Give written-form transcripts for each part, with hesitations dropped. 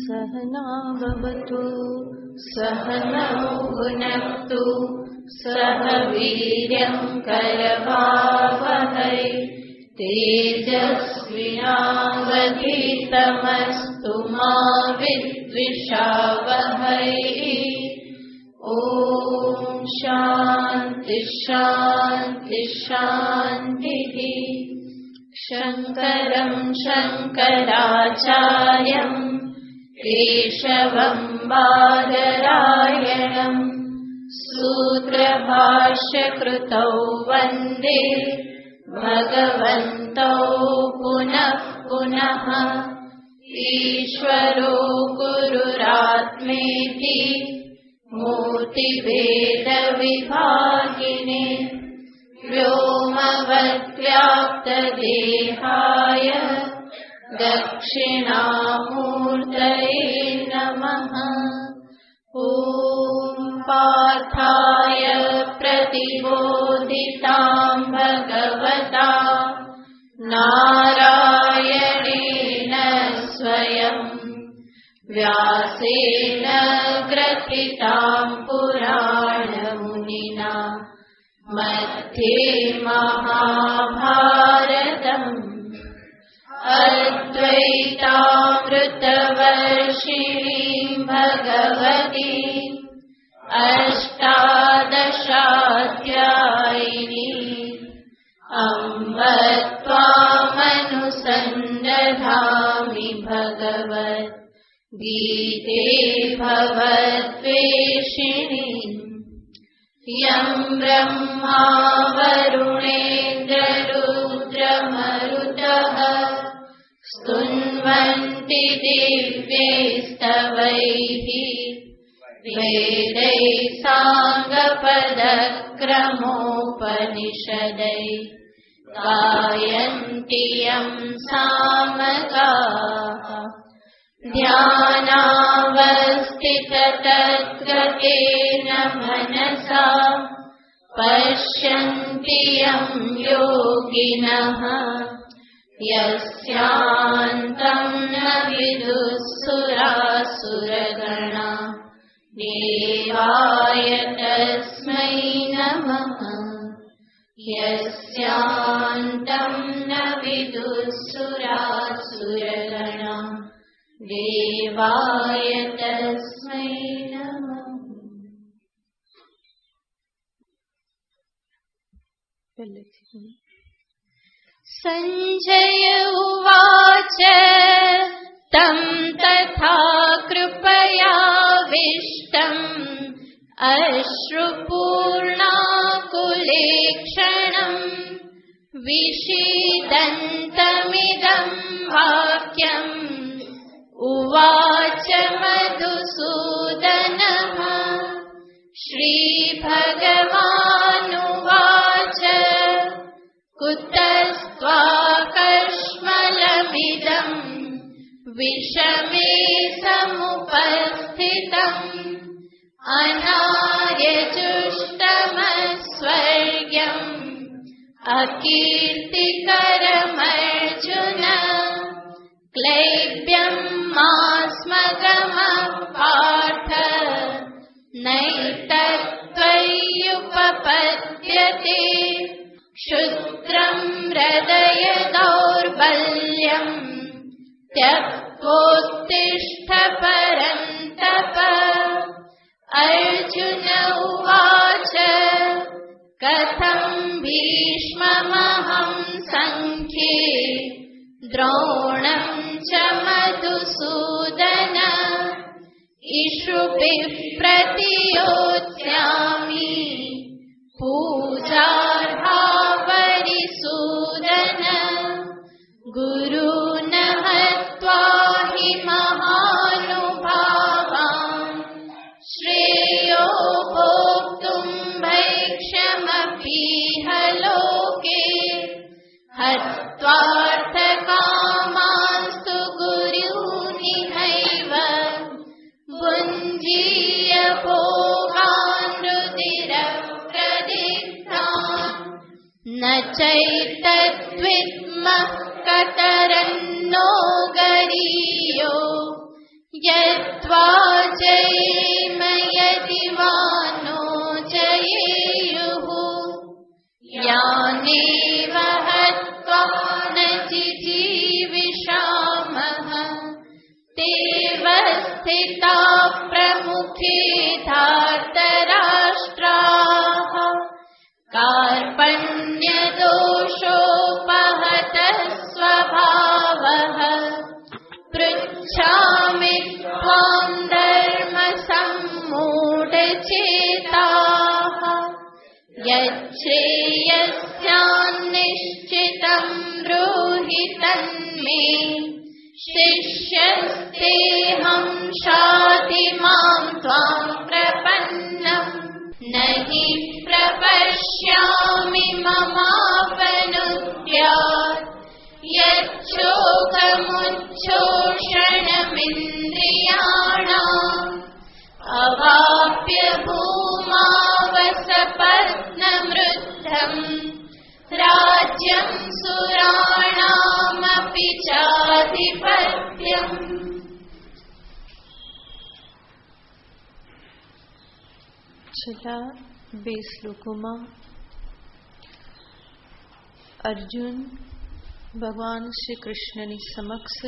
सहना भवतु सहनौ भुनक्तु सह वीर्यं करवावहै तेजस्विनावधीतमस्तु मा विद्विषावहै। ॐ शान्ति शान्ति शान्तिः। शङ्करं शङ्कराचार्यं केशवं बादरायणं सूत्रभाष्यकृतौ वन्दे भगवन्तौ पुनः पुनः। ईश्वरो गुरुरात्मेति मूर्तिभेदविभागिने व्योमवद्व्याप्तदेहाय दक्षिणामूर्तये नमः। ॐ पार्थाय प्रतिबोधितां भगवता नारायणेन स्वयं व्यासेन ग्रथितां पुराणमुनिना मध्ये महाभारतम् अद्वैतामृतवर्षिणीं भगवती अष्टादशाध्यायिनी अम्ब त्वामनुसन्दधामि भगवद्गीते भवद्वेषिणी। यं ब्रह्मा वरुणेन्द्ररुद्रमरुतः स्तुन्वन्ति दिव्यैस्तवैः वेदैः साङ्गपदक्रमोपनिषदैः गायन्ति यं सामगाः। ध्यानावस्थिततद्गतेन मनसा पश्यन्ति यं योगिनः यस्यान्तं न विदुःसुरासुरगणा देवाय तस्मै नमः। यस्यान्तं न विदुःसुरासुरगणा देवाय तस्मै नमः। संजय उवाच तं तथा कृपयाविष्टम् अश्रुपूर्णाकुलेक्षणम् विषीदन्तमिदं वाक्यम् उवाच मधुसूदनः। श्रीभगवानुवाच कुतस्त्वाकश्मलमिदं विषमे समुपस्थितम् अनार्यजुष्टमस्वर्ग्यम् अकीर्तिकरमर्जुन। क्लैब्यं मास्मगमः पार्थ नैतत्त्वय्युपपद्यते। क्षुद्रं हृदय दौर्बल्यं त्यक्त्वोत्तिष्ठ परन्तप। अर्जुन उवाच कथं भीष्ममहं सङ्ख्ये द्रोणं च मधुसूदन। इषुभिः प्रतियोत्स्यामि पूजार्हावरिसूदन। गुरून् हत्वा हि महानुभावान् श्रेयो भोक्तुं भैक्ष्यमपीह लोके। हत्वार्थकामांस्तु गुरूनिहैव भुञ्जीय भोगान् रुधिरप्रदिग्धान्। न चैतद्विद्मः कतरन्नो गरीयसी यत्त्वा जयेम यदि वा नो जयेयुः यानेव हत्वा न जिजीविषामः तेव स्थिता प्रमुखे धार्तराष्ट्राः कार्पण्यदोषोपहतः स्वभावः पृच्छामि त्वां धर्मसम्मूढचेताः यच्छ्रेयस्यान्निश्चितं ब्रूहि तन्मे शिष्यस्तेऽहं शाधि मां त्वां प्रपन्नम् न हि प्रपश्यामि ममापनुद्यात् यच्छोकमुच्छोषणमिन्द्रियाणाम् अवाप्य भूमावसपत्नमृद्धम् राज्यं सुराणामपि चाधिपत्यम्। છેલ્લા 2 શ્લોકોમાં અર્જુન ભગવાન શ્રી કૃષ્ણની સમક્ષ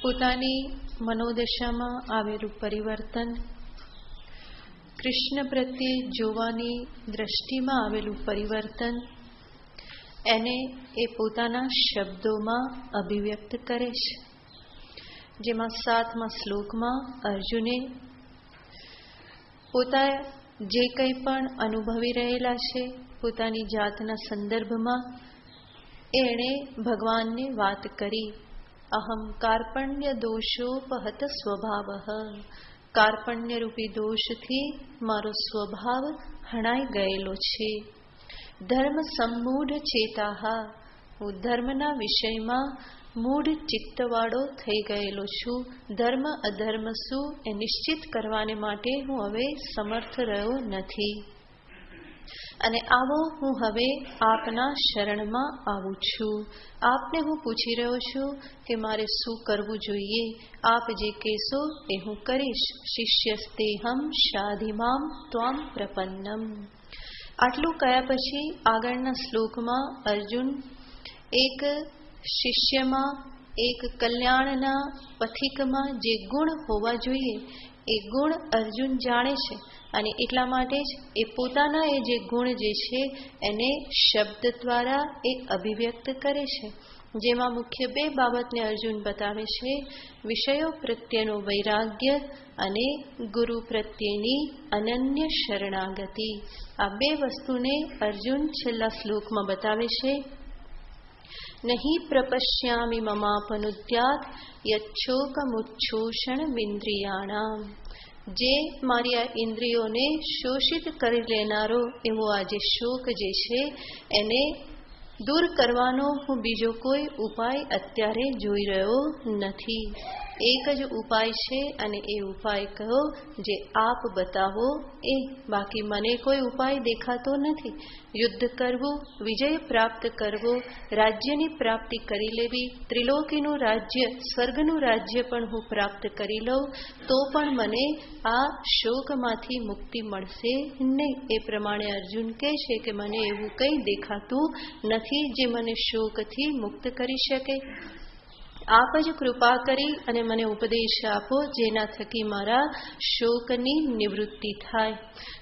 પોતાની મનોદશામાં આવેલું પરિવર્તન, કૃષ્ણ પ્રત્યે જોવાની દ્રષ્ટિમાં આવેલું પરિવર્તન એને એ પોતાના શબ્દોમાં અભિવ્યક્ત કરે છે. જેમાં 7મા શ્લોકમાં અર્જુને પોતા જે કંઈ પણ અનુભવી રહેલા છે પોતાની જાતના સંદર્ભમાં એણે ભગવાનને વાત કરી. અહમ કાર્પણ્ય દોષોપહત સ્વભાવઃ, કાર્પણ્ય રૂપી દોષથી મારો સ્વભાવ હણાઈ ગયેલો છે. ધર્મ સંમૂઢ ચેતાહ, હું ધર્મના વિષયમાં મૂઢ ચિત્તવાળો થઈ ગયેલો છું. ધર્મ અધર્મ શું એ નિશ્ચિત કરવાને માટે હું હવે સમર્થ રહ્યો નથી. અને આવો હું હવે આપના શરણમાં આવું છું. આપને હું પૂછી રહ્યો છું કે મારે શું કરવું જોઈએ. આપ જે કહેશો એ હું કરીશ. શિષ્યસ્તેહમ શાધિમામ ત્વામ પ્રપન્નમ. આટલું કહ્યા પછી આગળના શ્લોકમાં અર્જુન એક શિષ્યમાં, એક કલ્યાણના પથિકમાં જે ગુણ હોવા જોઈએ એ ગુણ અર્જુન જાણે છે. અને એટલા માટે જ એ પોતાના એ જે ગુણ જે છે એને શબ્દ દ્વારા એ અભિવ્યક્ત કરે છે. જેમાં મુખ્ય 2 બાબતને અર્જુન બતાવે છે: વિષયો પ્રત્યેનો વૈરાગ્ય અને ગુરુ પ્રત્યેની અનન્ય શરણાગતિ. આ 2 વસ્તુને અર્જુન છેલ્લા શ્લોકમાં બતાવે છે. નહીં પ્રપશ્યામિ મમાપનુદ્યાત યચ્છોકમુચ્છોષણમિન્દ્રિયાણામ. જે મારી આ ઇન્દ્રિયોને શોષિત કરી લેનારો એવો આ જે શોક જે છે એને દૂર કરવાનો હું બીજો કોઈ ઉપાય અત્યારે જોઈ રહ્યો નથી. એક જ ઉપાય છે અને એ ઉપાય કહો જે આપ બતાવો એ. બાકી મને કોઈ ઉપાય દેખાતો નથી. યુદ્ધ કરવું, વિજય પ્રાપ્ત કરવો, રાજ્યની પ્રાપ્તિ કરી લેવી, ત્રિલોકીનું રાજ્ય, સ્વર્ગનું રાજ્ય પણ હું પ્રાપ્ત કરી લઉં તો પણ મને આ શોકમાંથી મુક્તિ મળશે નહીં. એ પ્રમાણે અર્જુન કહે છે કે મને એવું કંઈ દેખાતું નથી જે મને શોકથી મુક્ત કરી શકે. આપ જ કૃપા કરી અને મને ઉપદેશ આપો જેના થકી મારા શોકની નિવૃત્તિ થાય.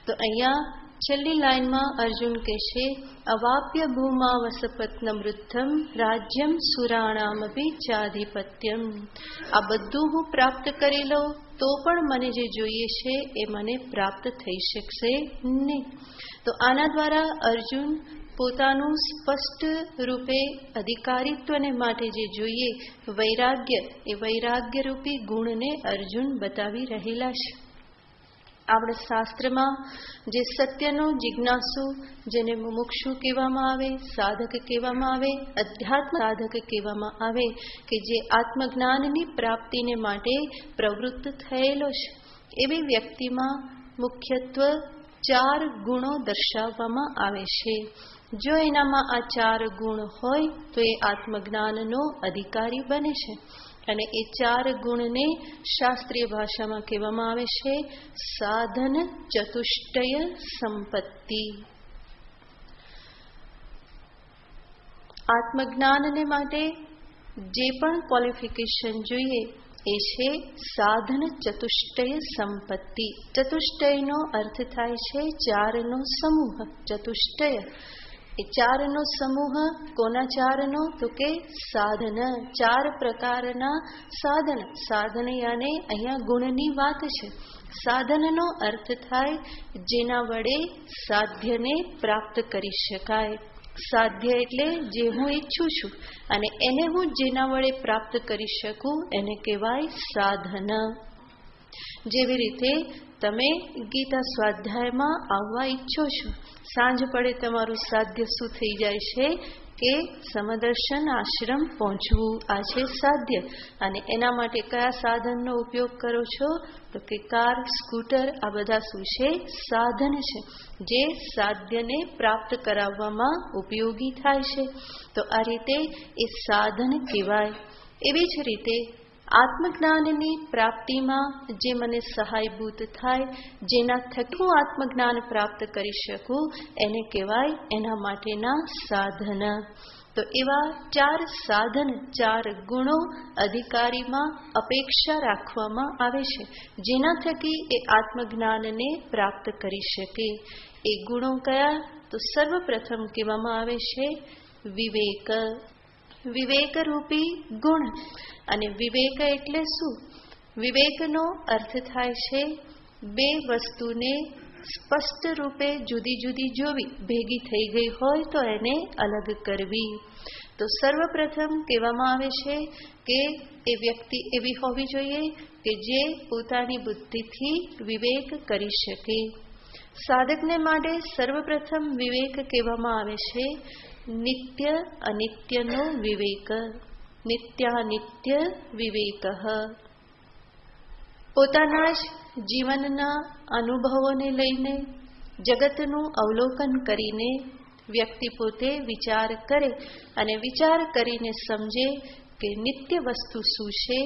તો અહીંયા છેલ્લી લાઈનમાં અર્જુન કહે છે, અવાપ્ય ભૂમા વસપત્ન વૃદ્ધમ રાજ્યમ સુરાણામપી ચાધિપત્યમ. આ બધું હું પ્રાપ્ત કરી લઉં તો પણ મને જે જોઈએ છે એ મને પ્રાપ્ત થઈ શકશે નહીં. તો આના દ્વારા અર્જુન પોતાનું સ્પષ્ટ રૂપે અધિકારીત્વને માટે જે જોઈએ વૈરાગ્ય, એ વૈરાગ્ય રૂપી ગુણને અર્જુન બતાવી રહેલા છે. આપણે શાસ્ત્રમાં જે સત્યનો જિજ્ઞાસુ, જેને મુમુક્ષુ કહેવામાં આવે, સાધક કહેવામાં આવે, અધ્યાત્મ સાધક કહેવામાં આવે, કે જે આત્મજ્ઞાનની પ્રાપ્તિને માટે પ્રવૃત્ત થયેલો છે, એવી વ્યક્તિમાં મુખ્યત્વે 4 ગુણો દર્શાવવામાં આવે છે. જો એનામાં આ 4 ગુણ હોય તો એ આત્મજ્ઞાનનો અધિકારી બને છે. અને એ 4 ગુણને શાસ્ત્રીય ભાષામાં કહેવામાં આવે છે સાધન ચતુષ્ટય સંપત્તિ. આત્મજ્ઞાનને માટે જે પણ ક્વોલિફિકેશન જોઈએ એ છે સાધન ચતુષ્ટય સંપત્તિ. ચતુષ્ટયનો અર્થ થાય છે 4નો સમૂહ. ચતુષ્ટય એ 4નો સમૂહ. કોના 4નો? તો કે સાધન. 4 પ્રકારના સાધન. સાધન યાને અહીંયા ગુણની વાત છે. સાધનનો અર્થ થાય જેના વડે સાધ્યને પ્રાપ્ત કરી શકાય. સાધ્ય એટલે જે હું ઈચ્છું છું અને એને હું જેના વડે પ્રાપ્ત કરી શકું એને કહેવાય સાધન. જેવી રીતે તમે ગીતા સ્વાધ્યાયમાં આવવા ઈચ્છો છો, સાંજ પડે તમારું સાધ્ય શું થઈ જાય છે કે સમદર્શન આશ્રમ પહોંચવું. આ છે સાધ્ય. અને એના માટે કયા સાધનનો ઉપયોગ કરો છો? તો કે કાર, સ્કૂટર, આ બધા શું છે? સાધન છે જે સાધ્યને પ્રાપ્ત કરાવવામાં ઉપયોગી થાય છે. તો આ રીતે એ સાધન કહેવાય. એવી જ રીતે આત્મજ્ઞાનની પ્રાપ્તિમાં જે મને સહાયભૂત થાય, જેના થકી હું આત્મજ્ઞાન પ્રાપ્ત કરી શકું એને કહેવાય એના માટેના સાધન. તો એવા 4 સાધન, 4 ગુણો અધિકારીમાં અપેક્ષા રાખવામાં આવે છે જેના થકી એ આત્મજ્ઞાનને પ્રાપ્ત કરી શકે. એ ગુણો કયા? તો સર્વપ્રથમ કહેવામાં આવે છે વિવેક. વિવેક રૂપી ગુણ. અને વિવેક એટલે શું? વિવેકનો અર્થ થાય છે 2 વસ્તુને સ્પષ્ટ રૂપે જુદી જુદી જોવી. ભેગી થઈ ગઈ હોય તો એને અલગ કરવી. તો સર્વપ્રથમ કહેવામાં આવે છે કે એ વ્યક્તિ એવી હોવી જોઈએ કે જે પોતાની બુદ્ધિથી વિવેક કરી શકે. સાધકને માટે સર્વપ્રથમ વિવેક કહેવામાં આવે છે નિત્ય અનિત્યનો વિવેક. નિત્યાનિત્ય વિવેક. પોતાના જ જીવનના અનુભવોને લઈને, જગતનું અવલોકન કરીને વ્યક્તિ પોતે વિચાર કરે અને વિચાર કરીને સમજે કે નિત્ય વસ્તુ શું છે,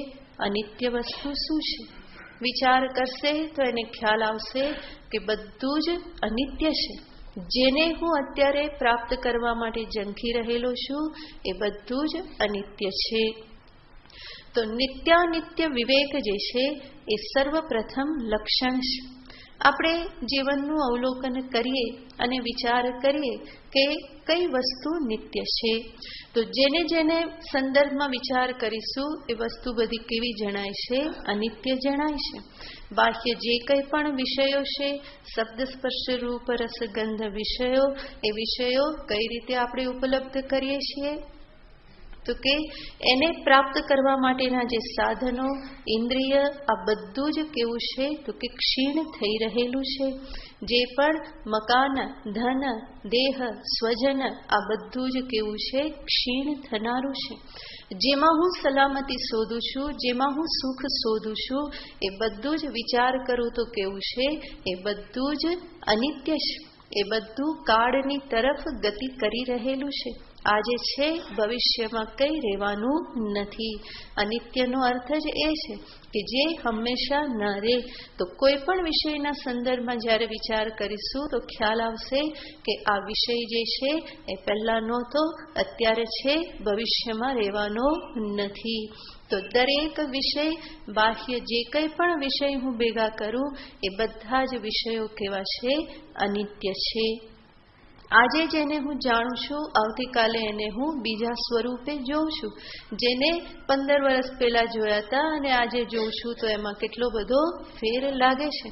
અનિત્ય વસ્તુ શું છે. વિચાર કરશે તો એને ખ્યાલ આવશે કે બધું જ અનિત્ય છે. જેને હું અત્યારે પ્રાપ્ત કરવા માટે ઝંખી રહેલો છું એ બધું જ અનિત્ય છે. તો નિત્યાનિત્ય વિવેક જે છે એ સર્વપ્રથમ લક્ષણ છે. આપણે જીવનનું અવલોકન કરીએ અને વિચાર કરીએ કે કઈ વસ્તુ નિત્ય છે. તો જેને જેને સંદર્ભમાં વિચાર કરીશું એ વસ્તુ બધી કેવી જણાય છે? અનિત્ય જણાય છે. બાહ્ય જે કંઈ પણ વિષયો છે, શબ્દ સ્પર્શ રૂપ રસ ગંધ વિષયો, એ વિષયો કઈ રીતે આપણે ઉપલબ્ધ કરીએ છીએ? તો કે એને પ્રાપ્ત કરવા માટેના જે સાધનો, ઇન્દ્રિય, આ બધું જ કેવું છે? તો કે ક્ષીણ થઈ રહેલું છે. જે પણ મકાન, ધન, દેહ, સ્વજન, આ બધું જ કેવું છે? ક્ષીણ થનારું છે. જેમાં હું સલામતી શોધું છું, જેમાં હું સુખ શોધું છું, એ બધું જ વિચાર કરું તો કેવું છે? એ બધું જ અનિત્ય છે. એ બધું કાળની તરફ ગતિ કરી રહેલું છે. આજે છે, ભવિષ્યમાં કંઈ રહેવાનું નથી. અનિત્યનો અર્થ જ એ છે કે જે હંમેશા ન રહે. તો કોઈ પણ વિષયના સંદર્ભમાં જ્યારે વિચાર કરીશું તો ખ્યાલ આવશે કે આ વિષય જે છે એ પહેલા નહોતો, અત્યારે છે, ભવિષ્યમાં રહેવાનો નથી. તો દરેક વિષય, બાહ્ય જે કંઈ પણ વિષય હું ભેગા કરું એ બધા જ વિષયો કેવા છે? અનિત્ય છે. આજે જેને હું જાણું છું, આવતીકાલે એને હું બીજા સ્વરૂપે જોઉં છું. જેને 15 વર્ષ પહેલા જોયા હતા અને આજે જોઉં છું તો એમાં કેટલો બધો ફેર લાગે છે.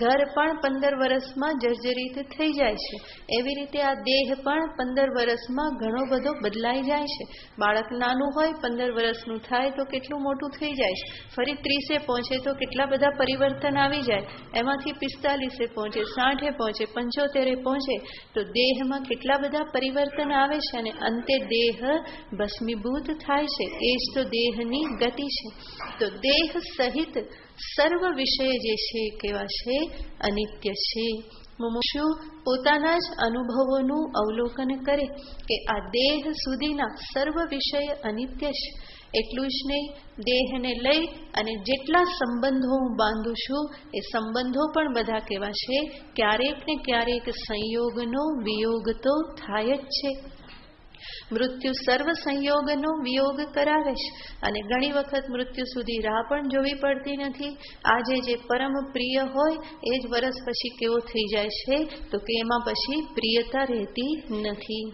ઘર પણ 15 વર્ષમાં જર્જરિત થઈ જાય છે. એવી રીતે આ દેહ પણ 15 વર્ષમાં ઘણો બધો બદલાઈ જાય છે. બાળક નાનું હોય, 15 વર્ષનું થાય તો કેટલું મોટું થઈ જાય છે. ફરી 30એ પહોંચે તો કેટલા બધા પરિવર્તન આવી જાય. એમાંથી 45એ પહોંચે, 60એ પહોંચે, 75એ પહોંચે તો દેહમાં કેટલા બધા પરિવર્તન આવે છે અને અંતે દેહ ભસ્મીભૂત થાય છે. એ જ તો દેહની ગતિ છે. તો દેહ સહિત સર્વ વિષય જે છે કેવા છે? અનિત્ય છે. મુમુક્ષુ પોતાના જ અનુભવોનું અવલોકન કરે કે આ દેહ સુધીના સર્વ વિષય અનિત્ય છે. એટલું જ નહીં, દેહને લઈ અને જેટલા સંબંધો હું બાંધું છું એ સંબંધો પણ બધા કેવા છે, ક્યારેક ને ક્યારેક સંયોગનો વિયોગ તો થાય જ છે. મૃત્યુ સર્વ સંયોગનો વિયોગ કરાવે છે અને ઘણી વખત મૃત્યુ સુધી રાહ પણ જોવી પડતી નથી. આજે જે પરમ પ્રિય હોય એ જ વર્ષ પછી કેવો થઈ જાય છે તો કે એમાં પછી પ્રિયતા રહેતી નથી.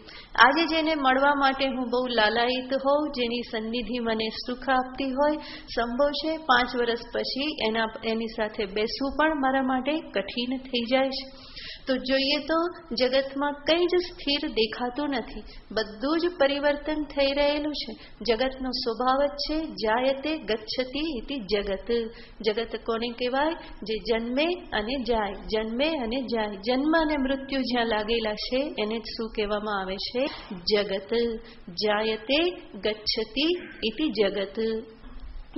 આજે જેને મળવા માટે હું બહુ લાલાયિત હોઉં, જેની સન્નિધિ મને સુખ આપતી હોય, સંભવ છે 5 વર્ષ પછી એની સાથે બેસવું પણ મારા માટે કઠિન થઈ જાય છે. તો જોઈએ તો જગતમાં કંઈ જ સ્થિર દેખાતું નથી, બધું જ પરિવર્તન થઈ રહેલું છે. જગતનો સ્વભાવ જ છે જાયતે ગચ્છતિ ઇતિ જગત. જગત કોને કહેવાય? જે જન્મે અને જાય, જન્મે અને જાય. જન્મ અને મૃત્યુ જ્યાં લાગેલા છે એને જ શું કહેવામાં આવે છે? જગત. જાયતે ગચ્છતિ ઇતિ જગત.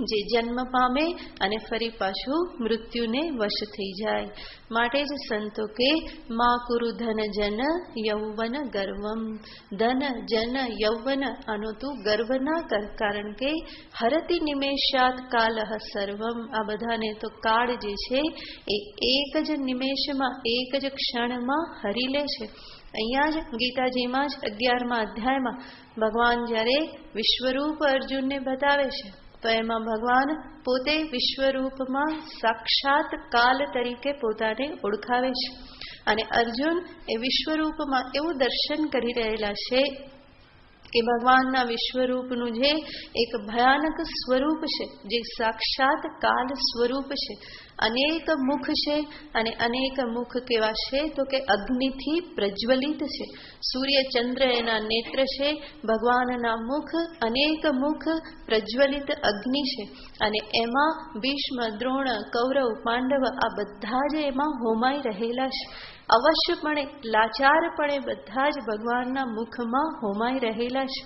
જે જન્મ પામે અને ફરી પાછું મૃત્યુને વશ થઈ જાય. માટે જ સંતો કે મા કુરુ ધન જન યૌવન ગર્વમ. ધન જન યૌવન આનો તું ગર્વ ના કર, કારણ કે હરતિ નિમેષાત કાલઃ સર્વમ. આ બધાને તો કાળ જે છે એ એક જ નિમેષમાં, એક જ ક્ષણમાં હરી લે છે. અહીંયા જ ગીતાજીમાં જ 11મા અધ્યાયમાં ભગવાન જ્યારે વિશ્વરૂપ અર્જુનને બતાવે છે તો એમાં ભગવાન પોતે વિશ્વરૂપમાં સાક્ષાત કાલ તરીકે પોતાને ઓળખાવે છે અને અર્જુન એ વિશ્વરૂપમાં એવું દર્શન કરી રહેલા છે કે ભગવાનના વિશ્વરૂપનું જે એક ભયાનક સ્વરૂપ છે, જે સાક્ષાત કાલ સ્વરૂપ છે. અનેક મુખ છે અને અનેક મુખ કેવા છે તો કે અગ્નિથી પ્રજ્વલિત છે. સૂર્ય ચંદ્ર એના નેત્ર છે, ભગવાનના મુખ અનેક મુખ પ્રજ્વલિત અગ્નિ છે અને એમાં ભીષ્મ, દ્રોણ, કૌરવ, પાંડવ આ બધા જ એમાં હોમાઈ રહેલા છે. અવશ્યપણે લાચારપણે બધા જ ભગવાનના મુખમાં હોમાઈ રહેલા છે.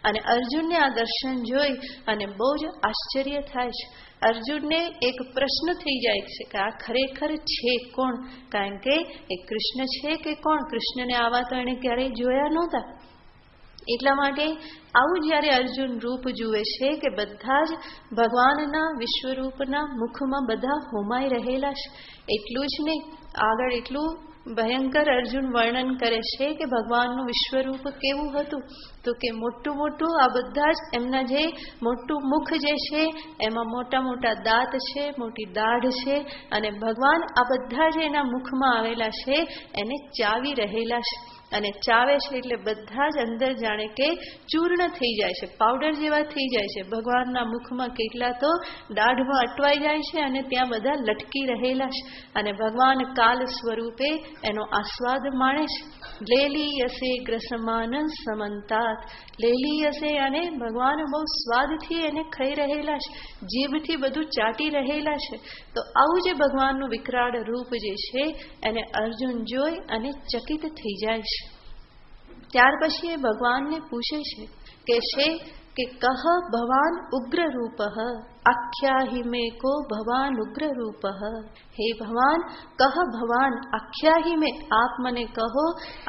અને અર્જુનને આ દર્શન જોઈ અને બહુ જ આશ્ચર્ય થાય છે. અર્જુનને એક પ્રશ્ન થઈ જાય છે કે આ ખરેખર છે કોણ? કારણ કે એ કૃષ્ણ છે કે કોણ? કૃષ્ણને આવા તો એણે ક્યારેય જોયા નહોતા. એટલા માટે આવું જ્યારે અર્જુન રૂપ જુએ છે કે બધા જ ભગવાનના વિશ્વરૂપના મુખમાં બધા હોમાઈ રહેલા છે. એટલું જ નહીં, આગળ એટલું ભયંકર અર્જુન વર્ણન કરે છે કે ભગવાનનું વિશ્વરૂપ કેવું હતું તો કે મોટું મોટું આ બધા જ એમના જે મોટું મુખ જે છે એમાં મોટા મોટા દાંત છે, મોટી દાઢ છે અને ભગવાન આ બધા જ એના મુખમાં આવેલા છે એને ચાવી રહેલા છે. અને ચાવે છે એટલે બધા જ અંદર જાણે કે ચૂર્ણ થઈ જાય છે, પાવડર જેવા થઈ જાય છે. ભગવાનના મુખમાં કેટલા તો દાઢમાં અટવાઈ જાય છે અને ત્યાં બધા લટકી રહેલા છે અને ભગવાન કાલ સ્વરૂપે એનો આસ્વાદ માણે છે. લેલીયસે ગ્રસમાન સમંતાત. લેલીયસે અને ભગવાન બહુ સ્વાદથી એને ખાઈ રહેલા છે, જીભથી બધું ચાટી રહેલા છે. તો આવું જે ભગવાનનું વિકરાળ રૂપ જે છે એને અર્જુન જોઈ અને ચકિત થઈ જાય છે. ત્યાર પછી એ ભગવાનને પૂછે છે કે કહ ભવાન ઉગ્ર રૂપ આખ્યાહી મે કો ભવાન ઉગ્ર રૂપ. હે ભગવાન, કહ ભવાન આખ્યાહી મે, આપ મને કહો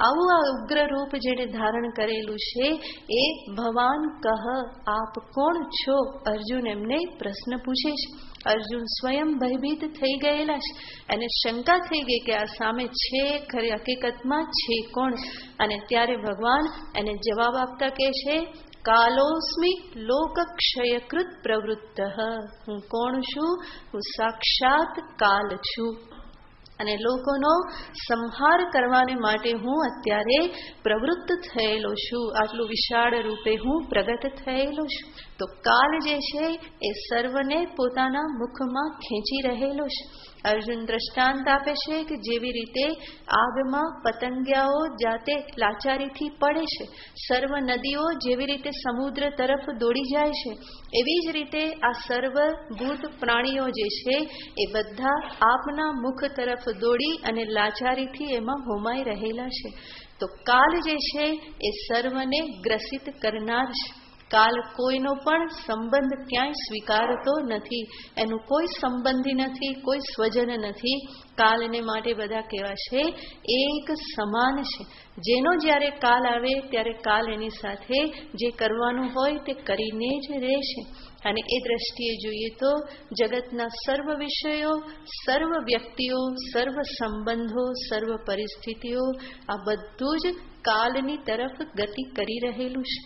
આવું આ ઉગ્ર રૂપ જેને ધારણ કરેલું છે એ ભવાન કહ, આપ કોણ છો? અર્જુન એમને પ્રશ્ન પૂછે છે. અર્જુન સ્વયં ભયભીત થઈ ગયેલા છે, એને શંકા થઈ ગઈ કે આ સામે છે ખરી હકીકતમાં છે કોણ? અને ત્યારે ભગવાન એને જવાબ આપતા કહે છે કાલોસ્મિ લોકક્ષયકૃત પ્રવૃત્ત. હું કોણ છું? હું સાક્ષાત કાલ છું અને લોકોનો સંહાર કરવાને માટે હું અત્યારે પ્રવૃત્ત થયેલો છું. આટલું વિશાળ રૂપે હું પ્રગટ થયેલો છું. તો કાલ જે છે એ સર્વને પોતાના મુખમાં ખેંચી રહેલો છે. અર્જુન દ્રષ્ટાંત આપે છે કે જેવી રીતે આગમાં પતંગિયાઓ જાતે લાચારીથી પડે છે, સર્વ નદીઓ જેવી રીતે સમુદ્ર તરફ દોડી જાય છે, એવી જ રીતે આ સર્વ ભૂત પ્રાણીઓ જે છે એ બધા આપના મુખ તરફ દોડી અને લાચારીથી એમાં હોમાઈ રહેલા છે. તો કાલ જે છે એ સર્વને ગ્રસિત કરનાર છે. કાલ કોઈનો પણ સંબંધ ક્યાંય સ્વીકારતો નથી, એનું કોઈ સંબંધી નથી, કોઈ સ્વજન નથી. કાલને માટે બધા કેવા છે? એક સમાન છે. જેનો જ્યારે કાલ આવે ત્યારે કાલ એની સાથે જે કરવાનું હોય તે કરીને જ રહેશે. અને એ દ્રષ્ટિએ જોઈએ તો જગતના સર્વ વિષયો, સર્વ વ્યક્તિઓ, સર્વ સંબંધો, સર્વ પરિસ્થિતિઓ આ બધું જ કાલની તરફ ગતિ કરી રહેલું છે.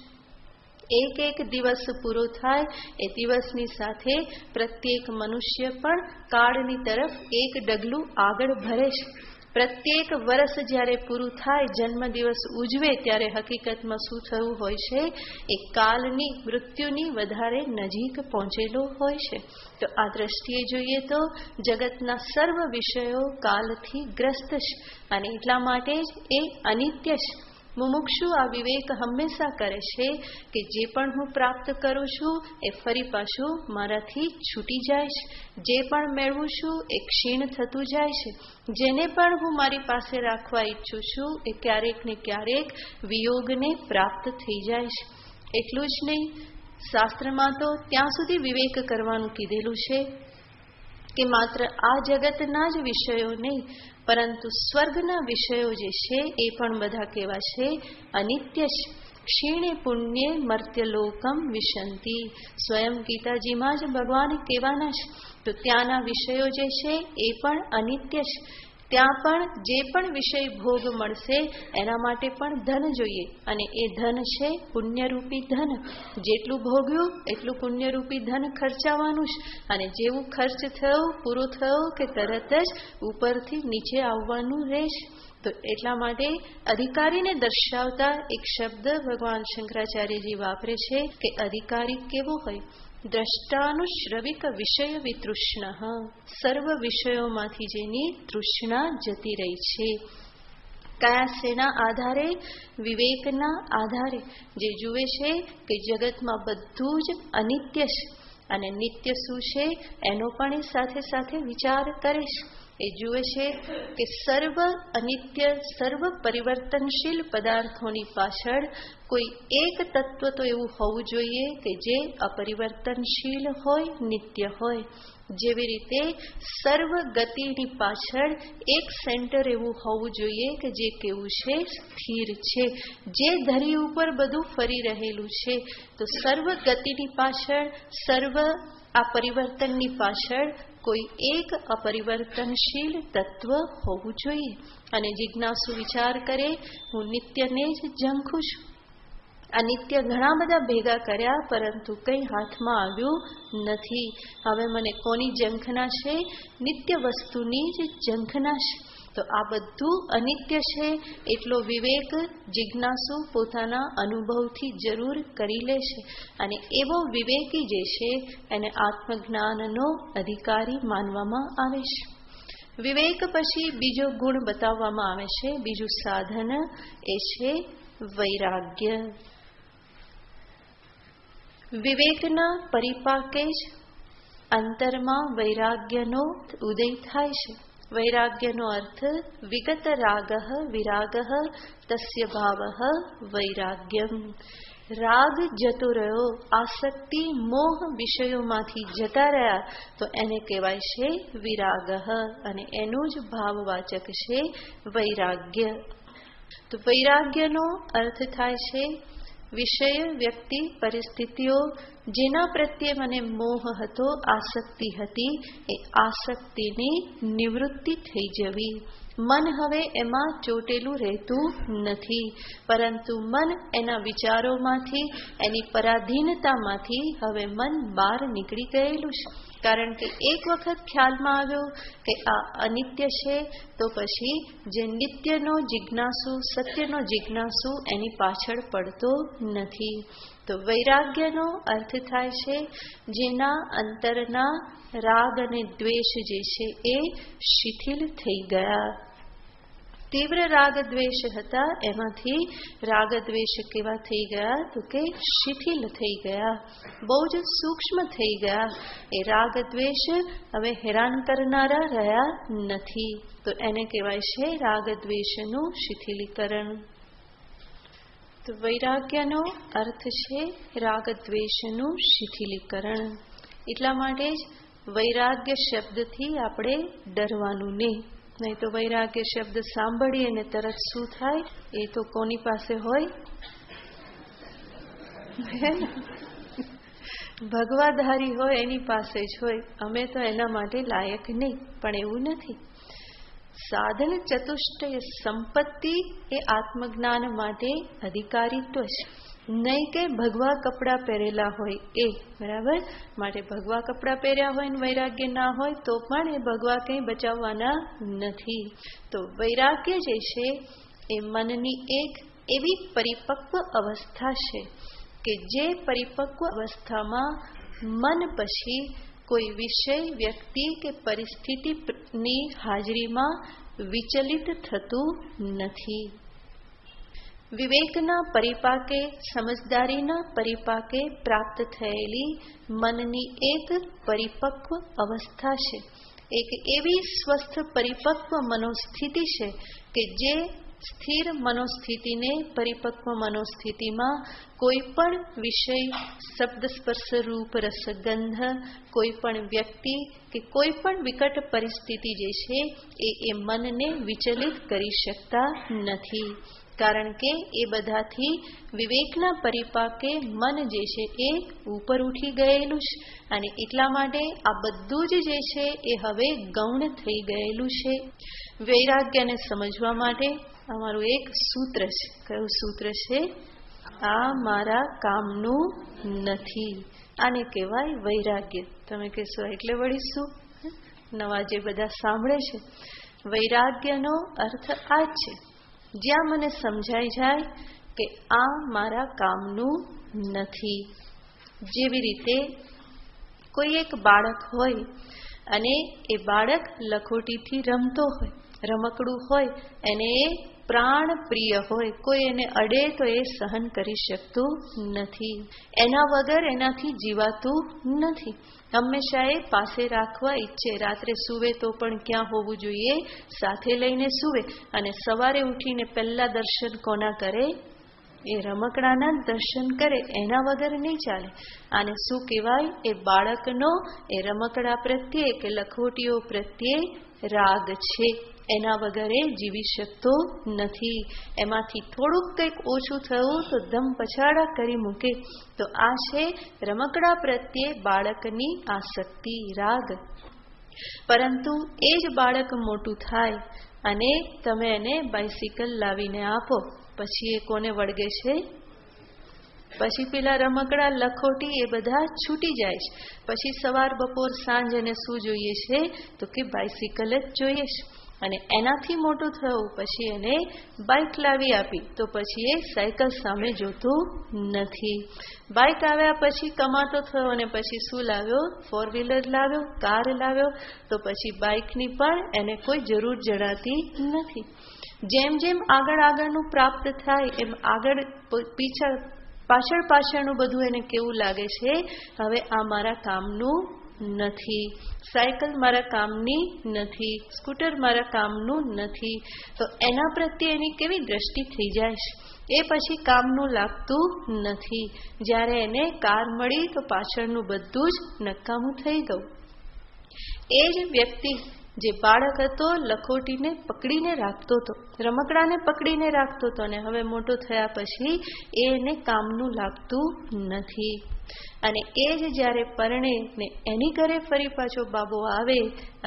એક એક દિવસ પૂરો થાય એ દિવસની સાથે પ્રત્યેક મનુષ્ય પણ કાળની તરફ એક ડગલું આગળ ભરે છે. પ્રત્યેક વર્ષ જ્યારે પૂરું થાય, જન્મદિવસ ઉજવે ત્યારે હકીકતમાં શું થયું હોય છે? એ કાલની, મૃત્યુની વધારે નજીક પહોંચેલો હોય છે. તો આ દ્રષ્ટિએ જોઈએ તો જગતના સર્વ વિષયો કાલથી ગ્રસ્ત છે અને એટલા માટે જ એ અનિત્ય છે. મુમુક્ષુ આ વિવેક હંમેશા કરે છે કે જે પણ હું પ્રાપ્ત કરું છું એ ફરી પાછું મારાથી છૂટી જાય છે. જે પણ મેળવું છું એ ક્ષીણ થતું જાય છે. જેને પણ હું મારી પાસે રાખવા ઈચ્છું છું એ ક્યારેક ને ક્યારેક વિયોગને પ્રાપ્ત થઈ જાય છે. એટલું જ નહીં, શાસ્ત્રમાં તો ત્યાં સુધી વિવેક કરવાનું કીધેલું છે કે માત્ર આ જગતના જ વિષયો નહીં, પરંતુ સ્વર્ગના વિષયો જે છે એ પણ બધા કેવા છે? અનિત્ય છે. ક્ષીણે પુણ્યે મર્ત્યલોકમ વિશંતિ. સ્વયં ગીતાજીમાં જ ભગવાન કહેવાના છે. તો ત્યાંના વિષયો જે છે એ પણ અનિત્ય છે. ત્યાં પણ જે પણ વિષય ભોગ મળશે એના માટે પણ ધન જોઈએ અને એ ધન છે પુણ્યરૂપી ધન. જેટલું ભોગ્યું એટલું પુણ્યરૂપી ધન ખર્ચાવાનું છે અને જેવું ખર્ચ થયો, પૂરો થયો કે તરત જ ઉપરથી નીચે આવવાનું રહેશે. તો એટલા માટે અધિકારીને દર્શાવતા એક શબ્દ ભગવાન શંકરાચાર્યજી વાપરે છે કે અધિકારી કેવો હોય? દ્રષ્ટાનુશ્રવિક વિષય વિતૃષ્ણ. સર્વ વિષયોમાંથી જેની તૃષ્ણા જતી રહી છે. કયા શેના આધારે? વિવેકના આધારે. જે જુએ છે કે જગતમાં બધું જ અનિત્ય છે અને નિત્ય શું છે એનો પણ એ સાથે સાથે વિચાર કરે છે. એ જુએ છે કે સર્વ અનિત્ય, સર્વ પરિવર્તનશીલ પદાર્થોની પાછળ કોઈ એક તત્વ તો એવું હોવું જોઈએ કે જે અપરિવર્તનશીલ હોય, નિત્ય હોય. જેવી રીતે સર્વ ગતિની પાછળ એક સેન્ટર એવું હોવું જોઈએ કે જે કેવું છે? સ્થિર છે. જે ધરી ઉપર બધું ફરી રહેલું છે. તો સર્વ ગતિની પાછળ, સર્વ આ પરિવર્તનની પાછળ કોઈ એક અપરિવર્તનશીલ તત્વ હોવું જોઈએ. અને જિજ્ઞાસુ વિચાર કરે, હું નિત્યને જ ઝંખું છું. અનિત્ય ઘણા બધા ભેગા કર્યા પરંતુ કંઈ હાથમાં આવ્યું નથી. હવે મને કોની ઝંખના છે? નિત્ય વસ્તુની જ ઝંખના છે. તો આ બધું અનિત્ય છે એટલો વિવેક જિજ્ઞાસુ પોતાના અનુભવથી જરૂર કરી લે છે. અને એવો વિવેકી જે છે એને આત્મજ્ઞાનનો અધિકારી માનવામાં આવે છે. વિવેક પછી બીજો ગુણ બતાવવામાં આવે છે, બીજું સાધન, એ છે વૈરાગ્ય. વિવેકના પરિપાકે જ અંતરમાં વૈરાગ્યનો ઉદય થાય છે. વૈરાગ્યનો અર્થ વિગત રાગ વિરાગ તસ્ય ભાવ વૈરાગ્યમ. રાગ જતો રહ્યો, આસક્તિ, મોહ વિષયોમાંથી જતા રહ્યા તો એને કહેવાય છે વિરાગ અને એનું જ ભાવવાચક છે વૈરાગ્ય. તો વૈરાગ્યનો અર્થ થાય છે વિષય, વ્યક્તિ, પરિસ્થિતિઓ જેના પ્રત્યે મને મોહ હતો, આસક્તિ હતી, એ આસક્તિની નિવૃત્તિ થઈ જવી. મન હવે એમાં ચોટેલું રહેતું નથી, પરંતુ મન એના વિચારોમાંથી, એની પરાધીનતામાંથી હવે મન બહાર નીકળી ગયેલું છે. કારણ કે એક વખત ખ્યાલમાં આવ્યો કે આ અનિત્ય છે, તો પછી જે નિત્યનો જિજ્ઞાસુ, સત્યનો જિજ્ઞાસુ એની પાછળ પડતો નથી. તો વૈરાગ્યનો અર્થ થાય છે જેના અંતરના રાગ અને દ્વેષ જે છે એ શિથિલ થઈ ગયા. તીવ્ર રાગ દ્વેષ હતા, એમાંથી રાગ દ્વેષ કેવા થઈ ગયા? તો કે શિથિલ થઈ ગયા, બહુ જ સૂક્ષ્મ થઈ ગયા. એ રાગ દ્વેષ હવે હેરાન કરનારા રહ્યા નથી. તો એને કહેવાય છે રાગ દ્વેષનું શિથિલીકરણ. તો વૈરાગ્યનો અર્થ છે રાગ દ્વેષનું શિથિલીકરણ. એટલા માટે જ વૈરાગ્ય શબ્દથી આપણે ડરવાનું નહીં તો વૈરાગ્ય શબ્દ સાંભળીએ ને તરત શું થાય એ તો કોની પાસે હોય? ભગવાધારી હોય એની પાસે જ હોય. અમે તો એના માટે લાયક નહીં. પણ એવું નથી. સાધન ચતુષ્ટય સંપત્તિ એ આત્મજ્ઞાન માટે અધિકારીત્વ છે, નહીં કે ભગવા કપડાં પહેરેલા હોય એ. બરાબર? માટે ભગવા કપડાં પહેર્યા હોય ને વૈરાગ્ય ના હોય તો પણ એ ભગવા કંઈ બચાવવાના નથી. તો વૈરાગ્ય જે છે એ મનની એક એવી પરિપક્વ અવસ્થા છે કે જે પરિપક્વ અવસ્થામાં મન પછી કોઈ વિષય, વ્યક્તિ કે પરિસ્થિતિની હાજરીમાં વિચલિત થતું નથી. વિવેકના પરિપાકે, સમજદારીના પરિપાકે પ્રાપ્ત થયેલી મનની એક પરિપક્વ અવસ્થા છે. એક એવી સ્વસ્થ પરિપક્વ મનોસ્થિતિ છે કે જે સ્થિર મનોસ્થિતિને પરિપક્વ મનોસ્થિતિમાં કોઈ પણ વિષય, શબ્દ, સ્પર્શ, રૂપ, રસ, ગંધ, કોઈ પણ વ્યક્તિ કે કોઈ પણ વિકટ પરિસ્થિતિ જે છે એ મનને વિચલિત કરી શકતા નથી. કારણ કે એ બધાથી વિવેકના પરિપાકે મન જે છે એ ઉપર ઉઠી ગયેલું છે અને એટલા માટે આ બધું જ જે છે એ હવે ગૌણ થઈ ગયેલું છે. વૈરાગ્યને સમજવા માટે અમારું એક સૂત્ર છે. કયું સૂત્ર છે? આ મારા કામનું નથી. આને કહેવાય વૈરાગ્ય. તમે કહેશો એટલે વળી શું? નવા જે બધા સાંભળે છે, વૈરાગ્યનો અર્થ આ જ છે, જ્યાં મને સમજાઈ જાય કે આ મારા કામનું નથી. જેવી રીતે કોઈ એક બાળક હોય અને એ બાળક લખોટીથી રમતો હોય, રમકડું હોય, એને એ પ્રાણ પ્રિય હોય, કોઈ એને અડે તો એ સહન કરી શકતું નથી. એના વગર એનાથી જીવાતું નથી. હંમેશા એ પાસે રાખવા ઈચ્છે. રાત્રે સૂવે તો પણ ક્યાં હોવું જોઈએ? સાથે લઈને સૂવે. અને સવારે ઉઠીને પહેલા દર્શન કોના કરે? એ રમકડાના દર્શન કરે. એના વગર નહીં ચાલે. આને શું કહેવાય? એ બાળકનો એ રમકડા પ્રત્યે કે લખોટીઓ પ્રત્યે રાગ છે. એના વગરે જીવી શકતો નથી. એમાંથી થોડુંક કંઈક ઓછું થયું તો ધમ પછાડા કરી મૂકે. તો આ છે રમકડા પ્રત્યે બાળકની આસક્તિ, રાગ. પરંતુ એ જ બાળક મોટું થાય અને તમે એને બાઇસિકલ લાવીને આપો, પછી એ કોને વળગે છે? પછી પેલા રમકડા, લખોટી એ બધા છૂટી જાય છે. પછી સવાર, બપોર, સાંજ એને શું જોઈએ છે? તો કે બાઇસિકલ જ જોઈએ છે. અને એનાથી મોટું થયું પછી એને બાઇક લાવી આપી તો પછી એ સાયકલ સામે જોતું નથી. બાઇક આવ્યા પછી કમાતો થયો અને પછી શું લાવ્યો? 4-વ્હીલર લાવ્યો, કાર લાવ્યો. તો પછી બાઇકની પણ એને કોઈ જરૂર જણાતી નથી. જેમ જેમ આગળનું પ્રાપ્ત થાય એમ આગળ પાછળનું બધું એને કેવું લાગે છે? હવે આ મારા કામનું નથી. સાયકલ મારા કામની નથી. સ્કૂટર મારા કામનું નથી. તો એના પ્રત્યે એની કેવી દ્રષ્ટિ થઈ જાય છે? એ પછી કામનું લાગતું નથી. જ્યારે એને કાર મળી તો પાછળનું બધું જ નકામું થઈ ગયું. એ જ વ્યક્તિ જે બાળક હતો, લખોટીને પકડીને રાખતો હતો, રમકડાને પકડીને રાખતો હતો, અને હવે મોટો થયા પછી એને કામનું લાગતું નથી. અને એ જ જ્યારે પરણે ને એની ઘરે ફરી પાછો બાબો આવે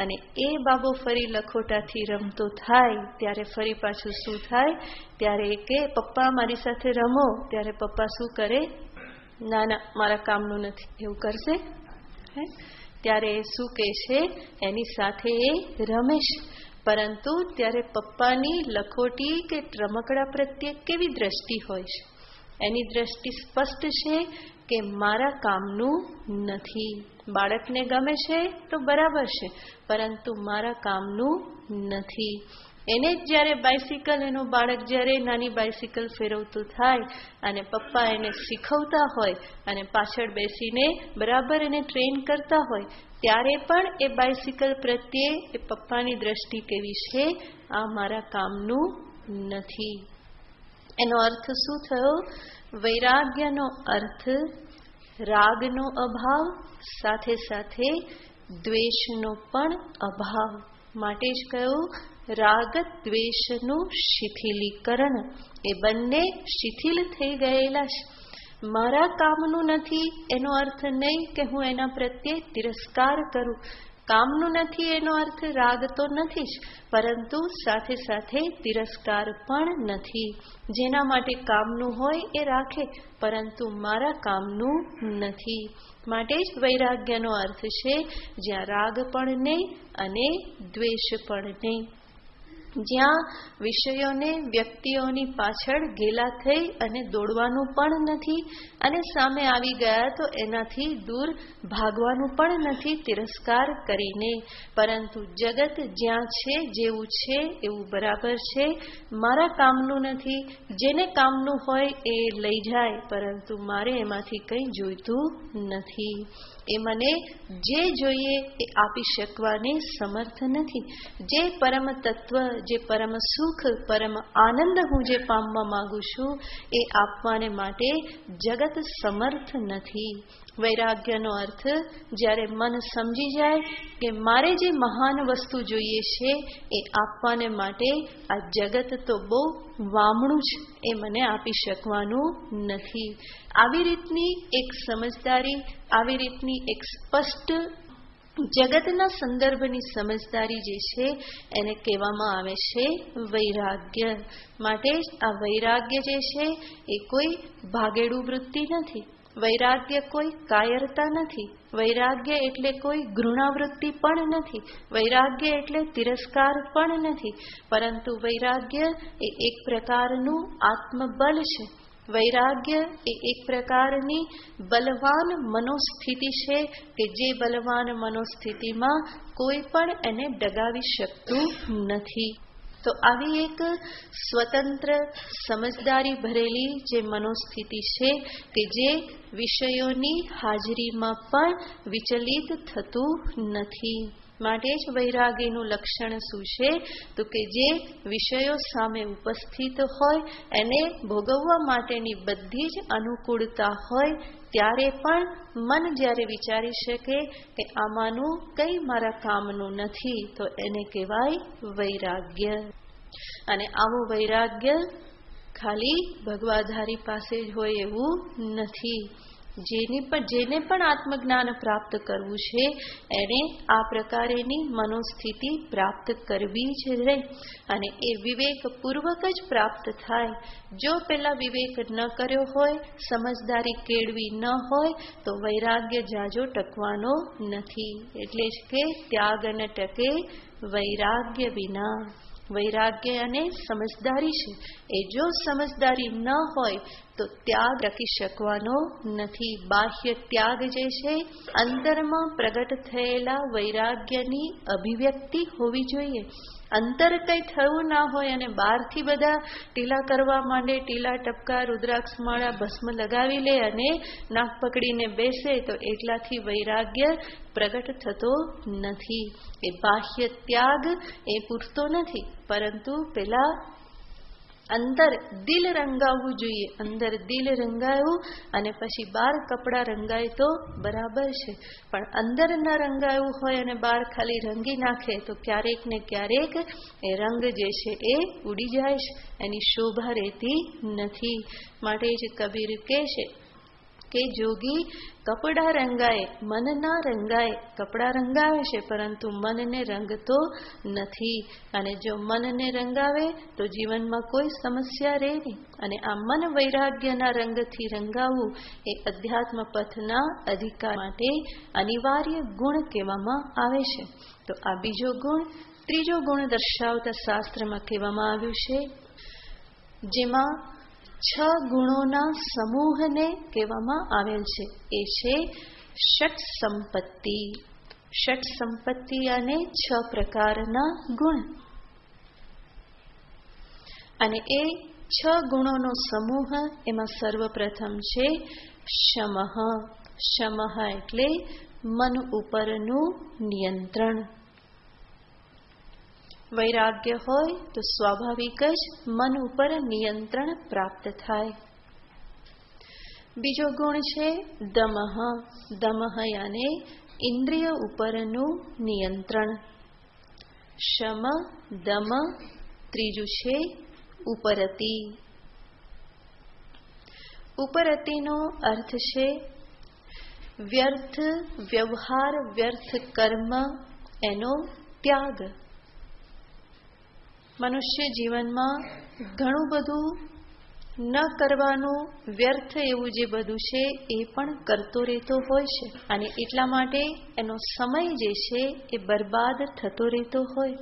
અને એ બાબો ફરી લખોટાથી રમતો થાય ત્યારે ફરી પાછું શું થાય? ત્યારે એ કે પપ્પા મારી સાથે રમો. ત્યારે પપ્પા શું કરે? ના ના, મારા કામનું નથી. એવું કરશે? ત્યારે એ શું કહે છે? એની સાથે એ રમે છે. પરંતુ ત્યારે પપ્પાની લખોટી કે રમકડા પ્રત્યે કેવી દ્રષ્ટિ હોય છે? એની દ્રષ્ટિ સ્પષ્ટ છે કે મારા કામનું નથી. બાળકને ગમે છે તો બરાબર છે, પરંતુ મારા કામનું નથી. એને જ જ્યારે બાઇસિકલ, એનો બાળક જ્યારે નાની બાઇસિકલ ફેરવતું થાય અને પપ્પા એને શીખવતા હોય અને પાછળ બેસીને બરાબર એને ટ્રેન કરતા હોય, ત્યારે પણ એ બાઇસિકલ પ્રત્યે એ પપ્પાની દ્રષ્ટિ કેવી છે? આ મારા કામનું નથી. એનો અર્થ શું થયો? વૈરાગ્યનો અર્થ રાગનો અભાવ, સાથે સાથે દ્વેષનો પણ અભાવ. માટે જ કહ્યું રાગ દ્વેષનું શિથિલીકરણ. એ બંને શિથિલ થઈ ગયેલા છે. મારા કામનું નથી એનો અર્થ નહીં કે હું એના પ્રત્યે તિરસ્કાર કરું. કામનું નથી એનો અર્થ રાગ તો નથી જ, પરંતુ સાથે સાથે તિરસ્કાર પણ નથી. જેના માટે કામનું હોય એ રાખે, પરંતુ મારા કામનું નથી. માટે જ વૈરાગ્યનો અર્થ છે જ્યાં રાગ પણ નહીં અને દ્વેષ પણ નહીં. જ્યાં વિષયોને વ્યક્તિઓની પાછળ ઘેલા થઈ અને દોડવાનું પણ નથી, અને સામે આવી ગયા તો એનાથી દૂર ભાગવાનું પણ નથી તિરસ્કાર કરીને. પરંતુ જગત જ્યાં છે, જેવું છે એવું બરાબર છે, મારા કામનું નથી. જેને કામનું હોય એ લઈ જાય, પરંતુ મારે એમાંથી કંઈ જોઈતું નથી. એ મને જે જોઈએ એ આપી શકવાની સમર્થ નથી. જે પરમ તત્વ, જે પરમ સુખ, પરમ આનંદ હું જે પામવા માંગુ છું એ આપવાને માટે જગત સમર્થ નથી. વૈરાગ્યનો અર્થ જ્યારે મન સમજી જાય કે મારે જે મહાન વસ્તુ જોઈએ છે એ આપવાને માટે આ જગત તો બહુ વામણું છે, એ મને આપી શકવાનું નથી. આવી રીતની એક સમજદારી, આવી રીતની એક સ્પષ્ટ જગતના સંદર્ભની સમજદારી જે છે એને કહેવામાં આવે છે વૈરાગ્ય. માટે જ આ વૈરાગ્ય જે છે એ કોઈ ભાગેડું વૃત્તિ નથી. વૈરાગ્ય કોઈ કાયરતા નથી. વૈરાગ્ય એટલે કોઈ ઘૃણાવૃત્તિ પણ નથી. વૈરાગ્ય એટલે તિરસ્કાર પણ નથી. પરંતુ વૈરાગ્ય એ એક પ્રકારનું આત્મબલ છે. વૈરાગ્ય એ એક પ્રકારની બલવાન મનોસ્થિતિ છે કે જે બલવાન મનોસ્થિતિમાં કોઈ પણ એને ડગાવી શકતું નથી. તો આવી એક સ્વતંત્ર, સમજદારી ભરેલી જે મનોસ્થિતિ છે કે જે વિષયોની હાજરીમાં પણ વિચલિત થતું નથી. માટે જ વૈરાગીનું લક્ષણ શું છે? તો કે જે વિષયો સામે ઉપસ્થિત હોય એને ભોગવવા માટેની બધી જ અનુકૂળતા હોય, ત્યારે પણ મન જ્યારે વિચારી શકે કે આમાંનું કંઈ મારા કામનું નથી, તો એને કહેવાય વૈરાગ્ય. અને આવું વૈરાગ્ય ખાલી ભગવાધારી પાસે જ હોય એવું નથી. જેને પણ આત્મજ્ઞાન પ્રાપ્ત કરવું છે એને આ પ્રકારેની મનોસ્થિતિ પ્રાપ્ત કરવી જ રહે. અને એ વિવેકપૂર્વક જ પ્રાપ્ત થાય. જો પેલા વિવેક ન કર્યો હોય, સમજદારી કેળવી ન હોય, તો વૈરાગ્ય જાજો ટકવાનો નથી. એટલે જ કે ત્યાગ ન ટકે વૈરાગ્ય વિના. વૈરાગ્ય અને સમજદારી છે, એ જો સમજદારી ન હોય તો ત્યાગ ટકી શકવાનો નથી. બાહ્ય ત્યાગ જે છે અંતરમાં પ્રગટ થયેલા વૈરાગ્યની અભિવ્યક્તિ હોવી જોઈએ. અંતર કંઈ થયું ના હોય અને બહારથી બધા ટીલા કરવા માંડે, ટીલા ટપકા, રુદ્રાક્ષ માળા, ભસ્મ લગાવી લે અને નાક પકડીને બેસે, તો એટલાથી વૈરાગ્ય પ્રગટ થતો નથી. એ બાહ્ય ત્યાગ એ પૂરતો નથી, પરંતુ પેલા અંદર દિલ રંગાવવું જોઈએ. અંદર દિલ રંગાયું અને પછી બહાર કપડા રંગાય તો બરાબર છે, પણ અંદર ન રંગાયું હોય અને બહાર ખાલી રંગી નાખે તો ક્યારેક ને ક્યારેક એ રંગ જે છે એ ઉડી જાય છે, એની શોભા રહેતી નથી. માટે જ કબીર કહે છે કે જોગી કપડા રંગાય મન ના રંગાય. કપડા રંગાવે છે પરંતુ મનને રંગતો નથી. અને જો મનને રંગાવે તો જીવનમાં કોઈ સમસ્યા રહે નહીં. અને આ મન વૈરાગ્યના રંગથી રંગાવવું એ અધ્યાત્મ પથના અધિકાર માટે અનિવાર્ય ગુણ કહેવામાં આવે છે. તો આ બીજો ગુણ. ત્રીજો ગુણ દર્શાવતા શાસ્ત્રમાં કહેવામાં આવ્યું છે, જેમાં 6 ગુણોના સમૂહને કહેવામાં આવેલ છે. એ છે ષટ સંપત્તિ. ષટ સંપત્તિ અને 6 પ્રકારના ગુણ. અને એ 6 ગુણોનો સમૂહ, એમાં સર્વપ્રથમ છે શમઃ. શમઃ એટલે મન ઉપરનું નિયંત્રણ. વૈરાગ્ય હોય તો સ્વાભાવિક જ મન ઉપર નિયંત્રણ પ્રાપ્ત થાય. બીજો ગુણ છે દમઃ. દમઃ યાને ઇન્દ્રિય ઉપરનું નિયંત્રણ. શમ, દમ. ત્રીજું છે ઉપરતિ. ઉપરતિનો અર્થ છે વ્યર્થ વ્યવહાર, વ્યર્થ કર્મ, એનો ત્યાગ. મનુષ્ય જીવનમાં ઘણું બધું ન કરવાનું, વ્યર્થ એવું જે બધું છે એ પણ કરતો રહેતો હોય છે, અને એટલા માટે એનો સમય જે છે એ બરબાદ થતો રહેતો હોય.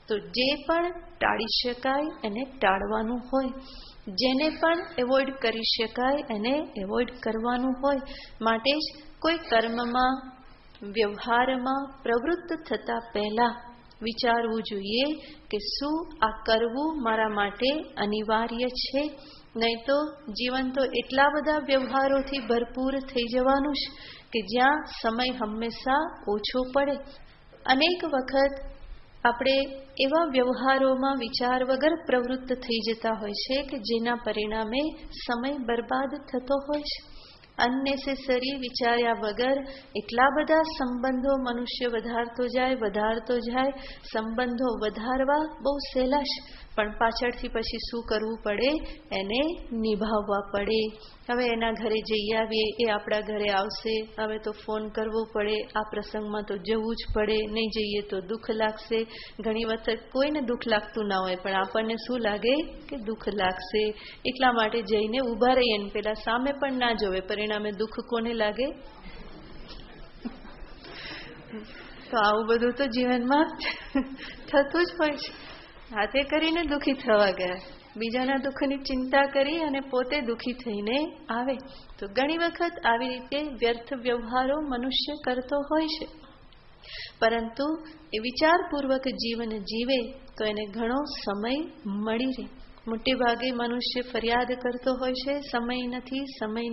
તો જે પણ ટાળી શકાય એને ટાળવાનું હોય, જેને પણ એવોઇડ કરી શકાય એને એવોઇડ કરવાનું હોય. માટે જ કોઈ કર્મમાં, વ્યવહારમાં પ્રવૃત્ત થતા પહેલા વિચારવું જોઈએ કે શું આ કરવું મારા માટે અનિવાર્ય છે? નહીં તો જીવન તો એટલા બધા વ્યવહારોથી ભરપૂર થઈ જવાનું છે કે જ્યાં સમય હંમેશા ઓછો પડે. અનેક વખત આપણે એવા વ્યવહારોમાં વિચાર વગર પ્રવૃત્ત થઈ જતા હોય છે કે જેના પરિણામે સમય બરબાદ થતો હોય છે. અનનેસેસરી વિચાર્યા વગર એટલા બધા સંબંધો મનુષ્ય વધારતો જાય. સંબંધો વધારવા બહુ સહેલા છે, પણ પાછળથી પછી શું કરવું પડે? એને નિભાવવા પડે. હવે એના ઘરે જઈ આવીએ, એ આપણા ઘરે આવશે, હવે તો ફોન કરવો પડે, આ પ્રસંગમાં તો જવું જ પડે, નહીં જઈએ તો દુઃખ લાગશે. ઘણી વખત કોઈને દુઃખ લાગતું ના હોય, પણ આપણને શું લાગે કે દુઃખ લાગશે. એટલા માટે જઈને ઊભા રહીએ ને પેલા સામે પણ ના જોવે, પરિણામે દુઃખ કોને લાગે? તો આવું બધું તો જીવનમાં થતું જ હોય છે. હાથે કરીને દુઃખી થવા ગયા, બીજાના દુઃખની ચિંતા કરી અને પોતે દુઃખી થઈને આવે. તો ઘણી વખત આવી રીતે વ્યર્થ વ્યવહારો મનુષ્ય કરતો હોય છે, પરંતુ એ વિચારપૂર્વક જીવન જીવે તો એને ઘણો સમય મળી રહે. મોટે ભાગે મનુષ્ય ફરિયાદ કરતો હોય છે, સમય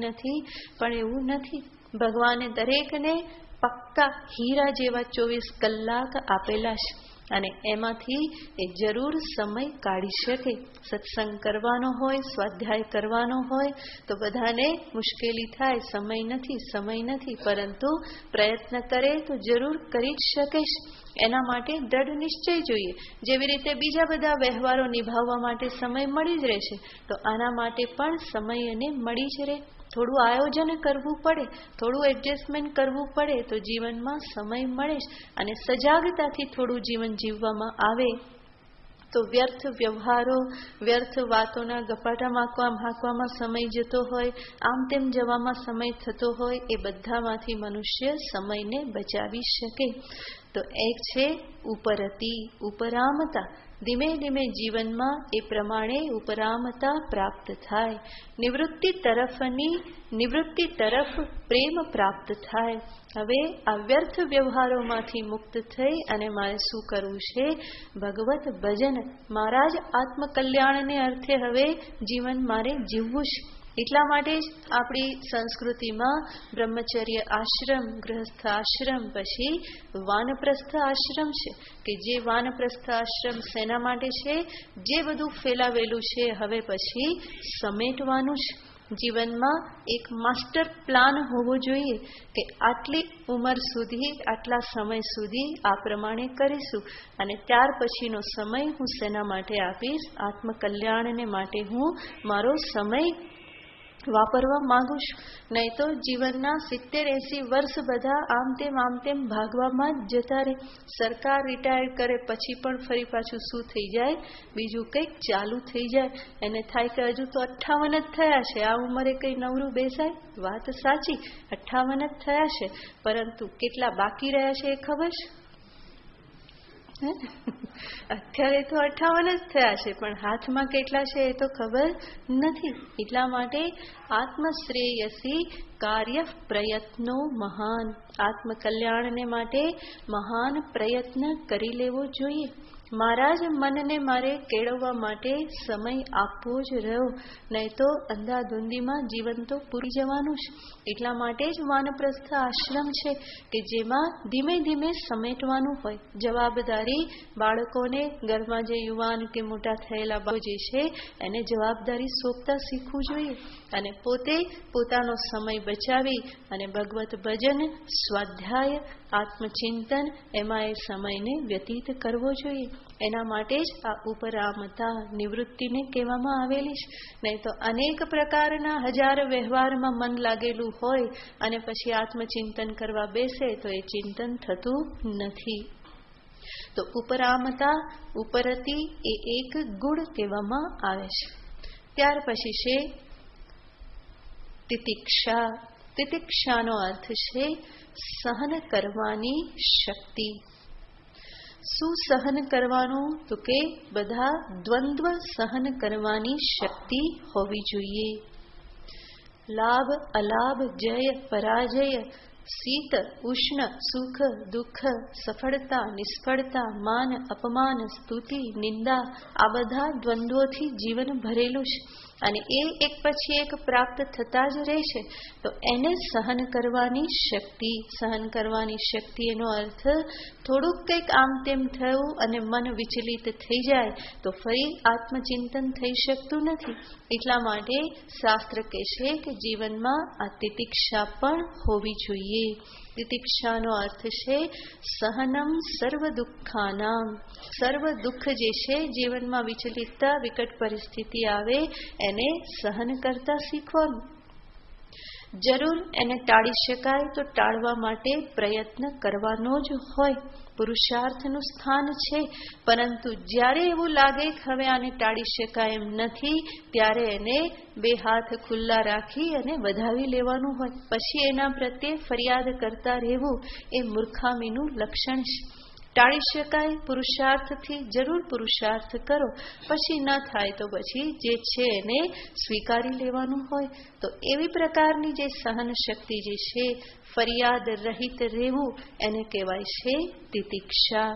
નથી, પણ એવું નથી. ભગવાને દરેકને પક્કા હીરા જેવા 24 કલાક આપેલા છે, અને એમાંથી એ જરૂર સમય કાઢી શકે. સત્સંગ કરવાનો હોય, સ્વાધ્યાય કરવાનો હોય તો બધાને મુશ્કેલી થાય, સમય નથી, પરંતુ પ્રયત્ન કરે તો જરૂર કરી જ શકે છે. એના માટે દ્રઢ નિશ્ચય જોઈએ. જેવી રીતે બીજા બધા વ્યવહારો નિભાવવા માટે સમય મળી જ રહેશે, તો આના માટે પણ સમય એને મળી જ રહે. થોડું આયોજન કરવું પડે, થોડું એડજસ્ટમેન્ટ કરવું પડે તો જીવનમાં સમય મળે જ. અને સજાગતાથી થોડું જીવન જીવવામાં આવે તો વ્યર્થ વ્યવહારો, વ્યર્થ વાતોના ગપાટા હાંકવામાં સમય જતો હોય, આમ તેમ જવામાં સમય થતો હોય, એ બધામાંથી મનુષ્ય સમયને બચાવી શકે. તો એક છે ઉપરતિ, ઉપરામતા. ધીમે ધીમે જીવનમાં એ પ્રમાણે ઉપરામતા પ્રાપ્ત થાય. નિવૃત્તિ તરફ પ્રેમ પ્રાપ્ત થાય. હવે આ વ્યર્થ વ્યવહારોમાંથી મુક્ત થઈ અને મારે શું કરવું છે? ભગવત ભજન, મારા જ આત્મકલ્યાણને અર્થે હવે જીવન મારે જીવવું છે. એટલા માટે જ આપણી સંસ્કૃતિમાં બ્રહ્મચર્ય આશ્રમ, ગૃહસ્થ આશ્રમ, પછી વાનપ્રસ્થ આશ્રમ છે. કે જે વાનપ્રસ્થ આશ્રમ શેના માટે છે? જે બધું ફેલાવેલું છે હવે પછી સમેટવાનું છે. જીવનમાં એક માસ્ટર પ્લાન હોવો જોઈએ કે આટલી ઉંમર સુધી, આટલા સમય સુધી આ પ્રમાણે કરીશું, અને ત્યાર પછીનો સમય હું શેના માટે આપીશ? આત્મકલ્યાણને માટે હું મારો સમય વાપરવા માંગુ છું. નહીં તો જીવનના 70-80 વર્ષ બધા આમ તેમ ભાગવામાં જ જતા રહે. સરકાર રિટાયર કરે પછી પણ ફરી પાછું શું થઈ જાય? બીજું કંઈક ચાલુ થઈ જાય. એને થાય કે હજુ તો 58 જ થયા છે, આ ઉંમરે કંઈ નવરું બેસાય? વાત સાચી, 58 જ થયા છે, પરંતુ કેટલા બાકી રહ્યા છે એ ખબર છે? અત્યારે તો 58 જ થયા છે, પણ હાથમાં કેટલા છે એ તો ખબર નથી. એટલા માટે આત્મશ્રેયસી કાર્ય પ્રયત્નો મહાન. આત્મકલ્યાણને માટે મહાન પ્રયત્ન કરી લેવો જોઈએ. મારા જ મનને મારે કેળવવા માટે સમય આપવો જ રહ્યો, નહીં તો અંધાધૂંધીમાં જીવન તો પૂરી જવાનું છે. એટલા માટે જ વાનપ્રસ્થ આશ્રમ છે કે જેમાં ધીમે ધીમે સમેટવાનું હોય. જવાબદારી બાળકોને, ઘરમાં જે યુવાન કે મોટા થયેલા બાળકો જે છે એને જવાબદારી સોંપતા શીખવું જોઈએ અને પોતે પોતાનો સમય બચાવી અને ભગવત ભજન, સ્વાધ્યાય, આત્મચિંતન એમાં એ સમયને વ્યતીત કરવો જોઈએ. એના માટે જ આ ઉપરામતા નિવૃત્તિને કહેવામાં આવેલી છે. નહીં તો અનેક પ્રકારના હજાર વ્યવહારમાં મન લાગેલું હોય અને પછી આત્મચિંતન કરવા બેસે તો એ ચિંતન થતું નથી. તો ઉપરામતા, ઉપરતી એ એક ગુણ કહેવામાં આવે છે. ત્યાર પછી છે તિતિક્ષા. તિતિક્ષાનો અર્થ છે સહન કરવાની શક્તિ. શું સહન કરવાનું? તો કે બધા દ્વંદ્વ સહન કરવાની શક્તિ હોવી જોઈએ. લાભ, અલાભ, જય, પરાજય, શીત, ઉષ્ણ, સુખ, દુઃખ, સફળતા, નિષ્ફળતા, માન, અપમાન, સ્તુતિ, નિંદા, આ બધા દ્વંદ્વોથી જીવન ભરેલું છે અને એ એક પછી એક પ્રાપ્ત થતા જ રહેશે. તો એને સહન કરવાની શક્તિ. સહન કરવાની શક્તિ એનો અર્થ થોડુંક કંઈક આમ તેમ થયું અને મન વિચલિત થઈ જાય તો ફરી આત્મચિંતન થઈ શકતું નથી. એટલા માટે શાસ્ત્ર કહેશે કે જીવનમાં આ તિતિક્ષા પણ હોવી જોઈએ. તિતિક્ષાનો અર્થ છે સહનમ સર્વ દુઃખાનામ. સર્વ દુઃખ જે છે જીવનમાં વિચલિતતા, વિકટ પરિસ્થિતિ આવે એને સહન કરતા શીખવાનું. જરૂર એને ટાળી શકાય તો ટાળવા માટે પ્રયત્ન કરવાનો જ હોય, પુરુષાર્થનું સ્થાન છે. પરંતુ જ્યારે એવું લાગે કે હવે આને ટાળી શકાય એમ નથી ત્યારે એને બે હાથ ખુલ્લા રાખી અને વધાવી લેવાનું હોય. પછી એના પ્રત્યે ફરિયાદ કરતા રહેવું એ મૂર્ખામીનું લક્ષણ છે. ટાળી શકાય પુરુષાર્થથી જરૂર પુરુષાર્થ કરો, પછી ન થાય તો પછી જે છે એને સ્વીકારી લેવાનું હોય. તો એવી પ્રકારની જે સહન શક્તિ જે છે, ફરિયાદ રહિત રહેવું એને કહેવાય છે તિતિક્ષા.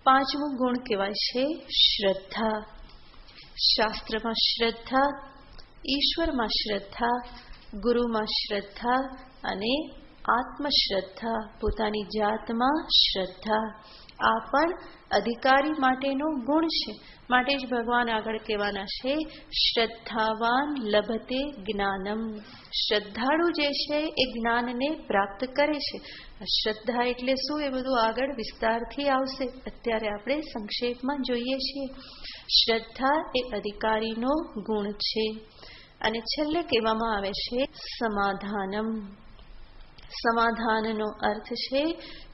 પાંચમું ગુણ કહેવાય છે શ્રદ્ધા. શાસ્ત્રમાં શ્રદ્ધા, ઈશ્વરમાં શ્રદ્ધા, ગુરુમાં શ્રદ્ધા અને આત્મશ્રદ્ધા, પોતાની જાતમાં શ્રદ્ધા. આ પણ અધિકારી માટેનો ગુણ છે. માટે જ ભગવાન આગળ કહેવાના છે શ્રદ્ધાવાન લભતે જ્ઞાનમ. શ્રદ્ધાળુ જે છે એ જ્ઞાનને પ્રાપ્ત કરે છે. શ્રદ્ધા એટલે શું એ બધું આગળ વિસ્તારથી આવશે, અત્યારે આપણે સંક્ષેપમાં જોઈએ છીએ. શ્રદ્ધા એ અધિકારીનો ગુણ છે. અને છેલ્લે કહેવામાં આવે છે સમાધાનમ. સમાધાનનો અર્થ છે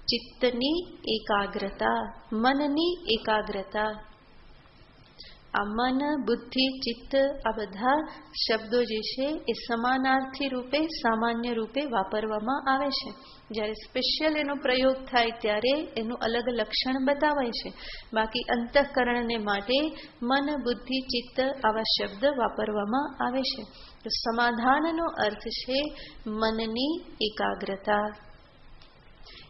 ચિત્તની એકાગ્રતા, મનની એકાગ્રતા. આ મન, બુદ્ધિ, ચિત્ત આ બધા શબ્દો જે છે એ સમાનાર્થી રૂપે, સામાન્ય રૂપે વાપરવામાં આવે છે. જ્યારે સ્પેશિયલ એનો પ્રયોગ થાય ત્યારે એનું અલગ લક્ષણ બતાવાય છે. બાકી અંતઃકરણને માટે મન, બુદ્ધિ, ચિત્ત આવા શબ્દ વાપરવામાં આવે છે. તો સમાધાનનો અર્થ છે મનની એકાગ્રતા.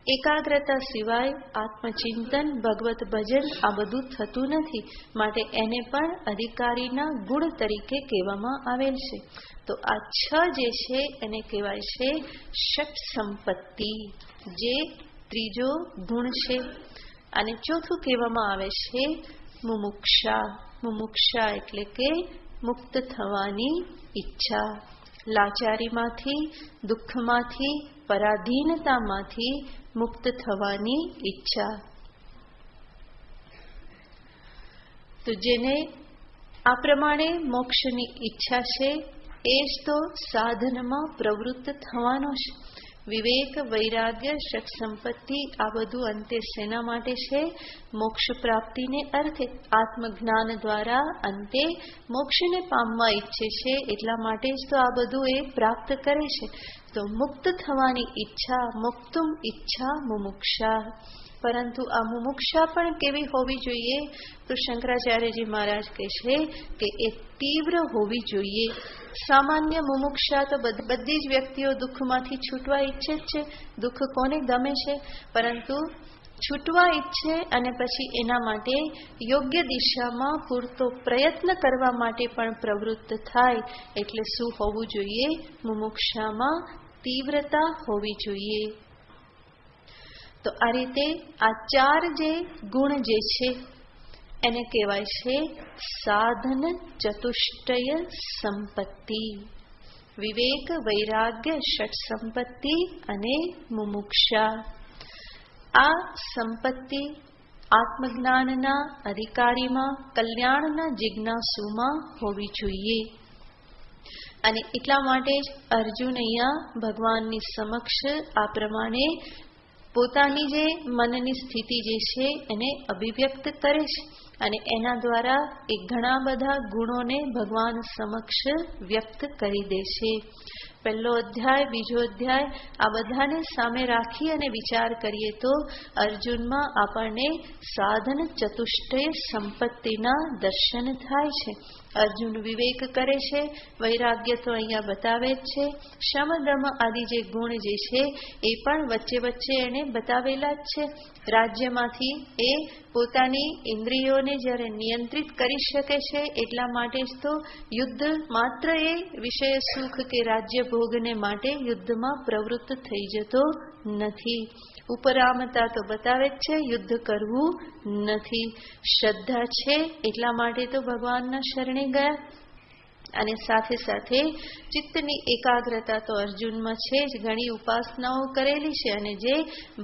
એકાગ્રતા સિવાય આત્મચિંતન, ભગવત ભજન આ બધું થતું નથી. માટે એને પણ અધિકારીના ગુણ તરીકે કહેવામાં આવેલ છે. તો આ છ જે છે એને કહેવાય છે ષટ સંપત્તિ, જે ત્રીજો ગુણ છે. અને ચોથું કહેવામાં આવે છે મુમુક્ષા. મુમુક્ષા એટલે કે મુક્ત થવાની ઈચ્છા. લાચારીમાંથી, દુઃખમાંથી, પરાધીનતામાંથી મુક્ત થવાની ઈચ્છા. તો જેને આ પ્રમાણે મોક્ષની ઈચ્છા છે એ જ તો સાધનમાં પ્રવૃત્ત થવાનો છે. વિવેક, વૈરાગ્ય, ષટ સંપત્તિ આ બધું અંતે શેના માટે છે? મોક્ષ પ્રાપ્તિને અર્થે. આત્મજ્ઞાન દ્વારા અંતે મોક્ષને પામવા ઈચ્છે છે, એટલા માટે જ તો આ બધું એ પ્રાપ્ત કરે છે. તો મુક્ત થવાની ઈચ્છા, મુક્તુમ ઈચ્છા મુમુક્ષા. પરંતુ આ મુમુક્ષા પણ કેવી હોવી જોઈએ? તો શંકરાચાર્યજી મહારાજ કહે છે કે એ તીવ્ર હોવી જોઈએ. સામાન્ય મુમુક્ષા તો બધી જ વ્યક્તિઓ દુઃખમાંથી છૂટવા ઈચ્છે જ છે. દુઃખ કોને ગમે છે? પરંતુ છૂટવા ઈચ્છે અને પછી એના માટે યોગ્ય દિશામાં પૂરતો પ્રયત્ન કરવા માટે પણ પ્રવૃત્ત થાય, એટલે શું હોવું જોઈએ? મુમુક્ષામાં તીવ્રતા હોવી જોઈએ. તો આ રીતે આ 4 જે ગુણ જે છે એને કહેવાય છે સાધન ચતુષ્ટય સંપત્તિ. વિવેક, વૈરાગ્ય, ષટ સંપત્તિ અને મુમુક્ષા. આ સંપત્તિ આત્મજ્ઞાનના અધિકારીમાં, કલ્યાણના જિજ્ઞાસુમાં હોવી જોઈએ. અને એટલા માટે જ અર્જુન અહીંયા ભગવાનની સમક્ષ આ પ્રમાણે પોતાની જે મનની સ્થિતિ જે છે એને અભિવ્યક્ત કરે છે અને એના દ્વારા એ ઘણા બધા ગુણોને ભગવાન સમક્ષ વ્યક્ત કરી દે છે. પહેલો અધ્યાય, બીજો અધ્યાય આ બધાને સામે રાખી અને વિચાર કરીએ તો અર્જુનમાં આપણને સાધન ચતુષ્ટય સંપત્તિના દર્શન થાય છે. અર્જુન વિવેક કરે છે, વૈરાગ્ય તો અહીંયા બતાવે જ છે, શમ દમ આદિ જે ગુણ જે છે એ પણ વચ્ચે વચ્ચે એને બતાવેલા જ છે. રાજ્યમાંથી એ પોતાની ઇન્દ્રિયોને જ્યારે નિયંત્રિત કરી શકે છે એટલા માટે જ તો યુદ્ધ માત્ર એ વિષય સુખ કે રાજ્ય ભોગને માટે યુદ્ધમાં પ્રવૃત્ત થઈ જતો નથી. ઉપરામતા તો બતાવે જ છે, યુદ્ધ કરવું નથી. શ્રદ્ધા છે એટલા માટે તો ભગવાનના શરણે ગયા. અને સાથે સાથે ચિત્તની એકાગ્રતા તો અર્જુનમાં છે જ, ઘણી ઉપાસનાઓ કરેલી છે અને જે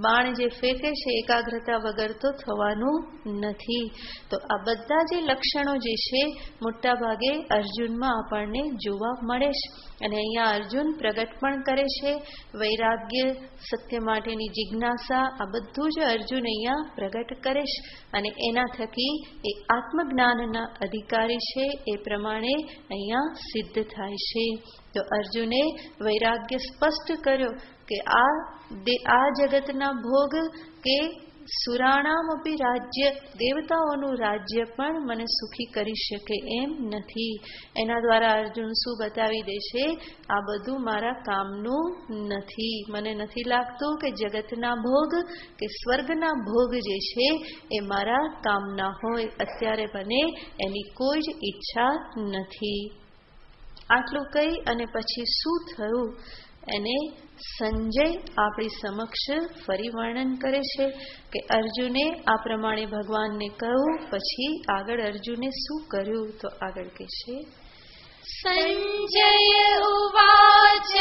બાણ જે ફેંકે છે એકાગ્રતા વગર તો થવાનું નથી. તો આ બધા જે લક્ષણો જે છે મોટા ભાગે અર્જુનમાં આપણને જોવા મળે છે. અને અહીંયા અર્જુન પ્રગટ પણ કરે છે. વૈરાગ્ય, સત્ય માટેની જિજ્ઞાસા, આ બધું જ અર્જુન અહીંયા પ્રગટ કરે છે અને એના થકી એ આત્મજ્ઞાનના અધિકારી છે એ પ્રમાણે અહીંયા સિદ્ધ થાય છે. તો અર્જુને વૈરાગ્ય સ્પષ્ટ કર્યો કે આ જગતના ભોગ કે સુરાણામ અપી રાજ્ય, દેવતાઓનું રાજ્ય પણ મને સુખી કરી શકે એમ નથી. એના દ્વારા અર્જુન શું બતાવી દે છે? આ બધું મારા કામનું નથી. મને નથી લાગતું કે જગતના ભોગ કે સ્વર્ગના ભોગ જે છે એ મારા કામના હોય. અત્યારે મને એની કોઈ જ ઈચ્છા નથી. આટલું કહી અને પછી શું થયું એને સંજય આપણી સમક્ષ ફરી વર્ણન કરે છે કે અર્જુને આ પ્રમાણે ભગવાનને કહ્યું, પછી આગળ અર્જુને શું કર્યું? તો આગળ કહે છે સંજય ઉવાચ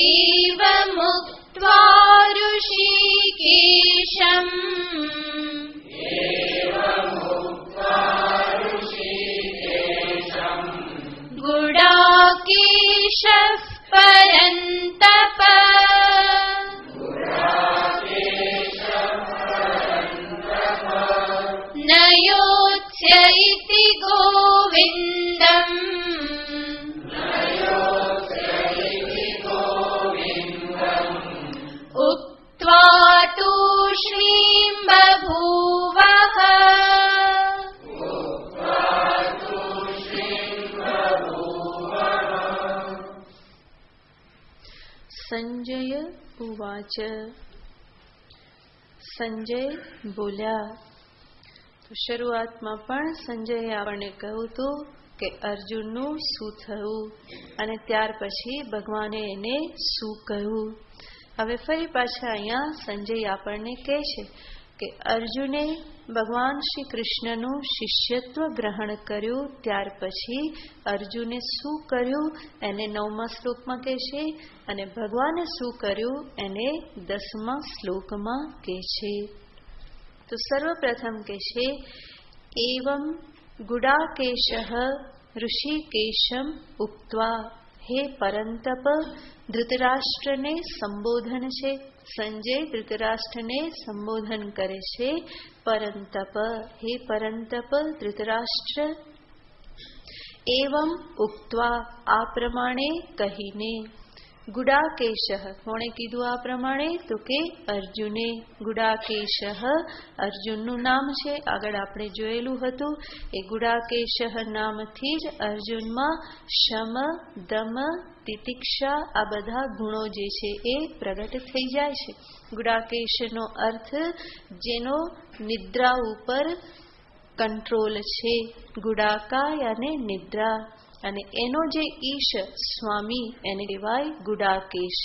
એવ મુક્ત્વા ઋષિકેશમ ગુડાકેશઃ પરંતપ ન યોત્સ્ય ઇતિ ગોવિંદમ ઉક્ત્વા તૂષ્ણીં બભૂવઃ. સંજય ઉવાચ. સંજય બોલ્યા. તો શરૂઆતમાં પણ સંજયે આપણને કહ્યું હતું કે અર્જુનનું શું થયું અને ત્યાર પછી ભગવાને એને શું કહ્યું. હવે ફરી પાછા અહીંયા સંજય આપણને કહે છે કે અર્જુને ભગવાન શ્રી કૃષ્ણનું શિષ્યત્વ ગ્રહણ કર્યું ત્યાર પછી અર્જુને શું કર્યું એને 9મા શ્લોકમાં કહે છે અને ભગવાને શું કર્યું એને 10મા શ્લોકમાં કહે છે. તો સર્વપ્રથમ કહે છે એવમ ગુડાકેશઃ ઋષિકેશમ ઉક્ત્વા. હે પરંતપ, ધૃતરાષ્ટ્રને સંબોધન છે. સંજય ધૃતરાષ્ટ્રને સંબોધન કરે છે પરંતપ. હે પરંતપ ધૃતરાષ્ટ્ર. એવમ ઉક્ત્વા આ પ્રમાણે કહીને. ગુડાકેશ. કોણે કીધું આ પ્રમાણે? તો કે અર્જુને. ગુડાકેશ અર્જુનનું નામ છે. આગળ આપણે જોયેલું હતું. એ ગુડાકેશ નામથી જ અર્જુનમાં શમ, દમ, તિતિક્ષા આ બધા ગુણો જે છે એ પ્રગટ થઈ જાય છે. ગુડાકેશનો અર્થ જેનો નિદ્રા ઉપર કંટ્રોલ છે. ગુડાકાય અને નિદ્રા, અને એનો જે ઈશ સ્વામી એને કહેવાય ગુડાકેશ.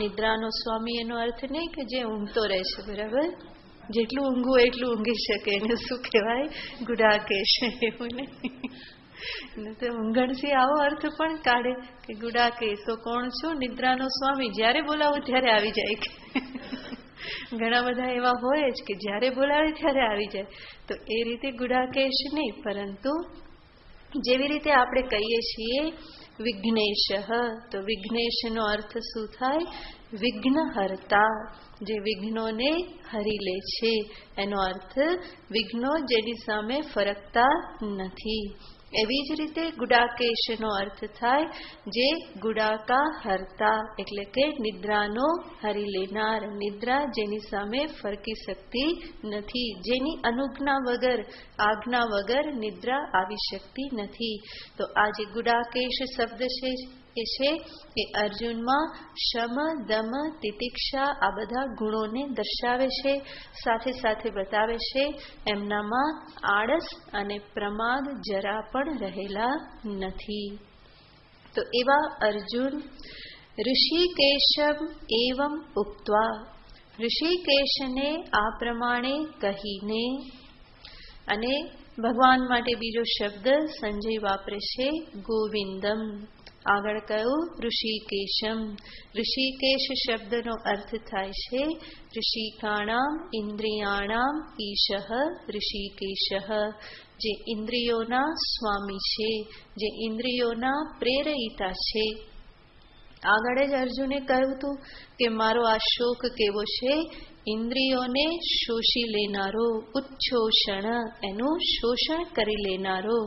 નિદ્રાનો સ્વામી એનો અર્થ નહીં કે જે ઊંઘતો રહે છે, બરાબર? જેટલું ઊંઘવું એટલું ઊંઘી શકે એને શું કહેવાય? ગુડાકેશ. એવું નહીં તો ઊંઘણથી આવો અર્થ પણ કાઢે કે ગુડાકેશ. તો કોણ છું? નિદ્રાનો સ્વામી. જ્યારે બોલાવું ત્યારે આવી જાય. ઘણા બધા એવા હોય જ કે જ્યારે બોલાવે ત્યારે આવી જાય. તો એ રીતે ગુડાકેશ નહીં, પરંતુ જેવી રીતે આપણે કહીએ છીએ વિઘ્નેશ, તો વિઘ્નેશનો અર્થ શું થાય? વિઘ્નહર્તા, જે વિઘ્નોને હરી લે છે. એનો અર્થ વિઘ્નો જેની સામે ફરકતા નથી. એવી જ રીતે ગુડાકેશનો અર્થ થાય જે ગુડાકા હરતા, એટલે કે નિદ્રાનો હરી લેનાર. નિદ્રા જેની સામે ફરકી શકતી નથી, જેની અનુજ્ઞા વગર, આજ્ઞા વગર નિદ્રા આવી શકતી નથી. તો આ જે ગુડાકેશ શબ્દ છે એ છે એ અર્જુનમાં શમ, દમ, તિતિક્ષા આ બધા ગુણોને દર્શાવે છે. સાથે સાથે બતાવે છે એમનામાં આળસ અને પ્રમાદ જરા પણ રહેલા નથી. તો એવા અર્જુન ઋષિકેશમ એવમ ઉક્ત્વા, ઋષિકેશને આ પ્રમાણે કહીને, અને ભગવાન માટે બીજો શબ્દ સંજય વાપરે છે ગોવિંદમ. આગળ કહ્યું ઋષિકેશમ. ઋષિકેશ શબ્દનો અર્થ થાય છે ઋષિકાણામ ઇન્દ્રિયાણામ ઈશ ઋષિકેશ, જે ઇન્દ્રિયોના સ્વામી છે, જે ઇન્દ્રિયોના પ્રેરયિતા છે. આગળ જ અર્જુને કહ્યું હતું કે મારો આ શોક કેવો છે? ઇન્દ્રિયોને શોષી લેનારો, ઉચ્છોષણ, એનું શોષણ કરી લેનારો.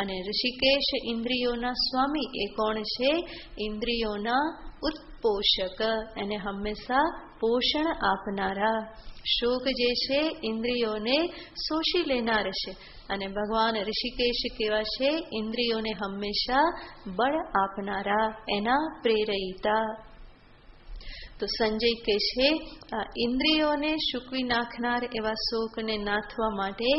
અને ઋષિકેશ ઇન્દ્રિયોના સ્વામી એ કોણ છે? ઇન્દ્રિયોના ઉત્પોષક, એને હંમેશા પોષણ આપનારા. શોક જે છે ઇન્દ્રિયોને શોષી લેનાર છે, અને ભગવાન ઋષિકેશ કેવા છે? ઇન્દ્રિયોને હંમેશા બળ આપનારા, એના પ્રેરયિતા. તો સંજય કહે છે આ ઇન્દ્રિયોને સૂકવી નાખનાર એવા શોકને નાથવા માટે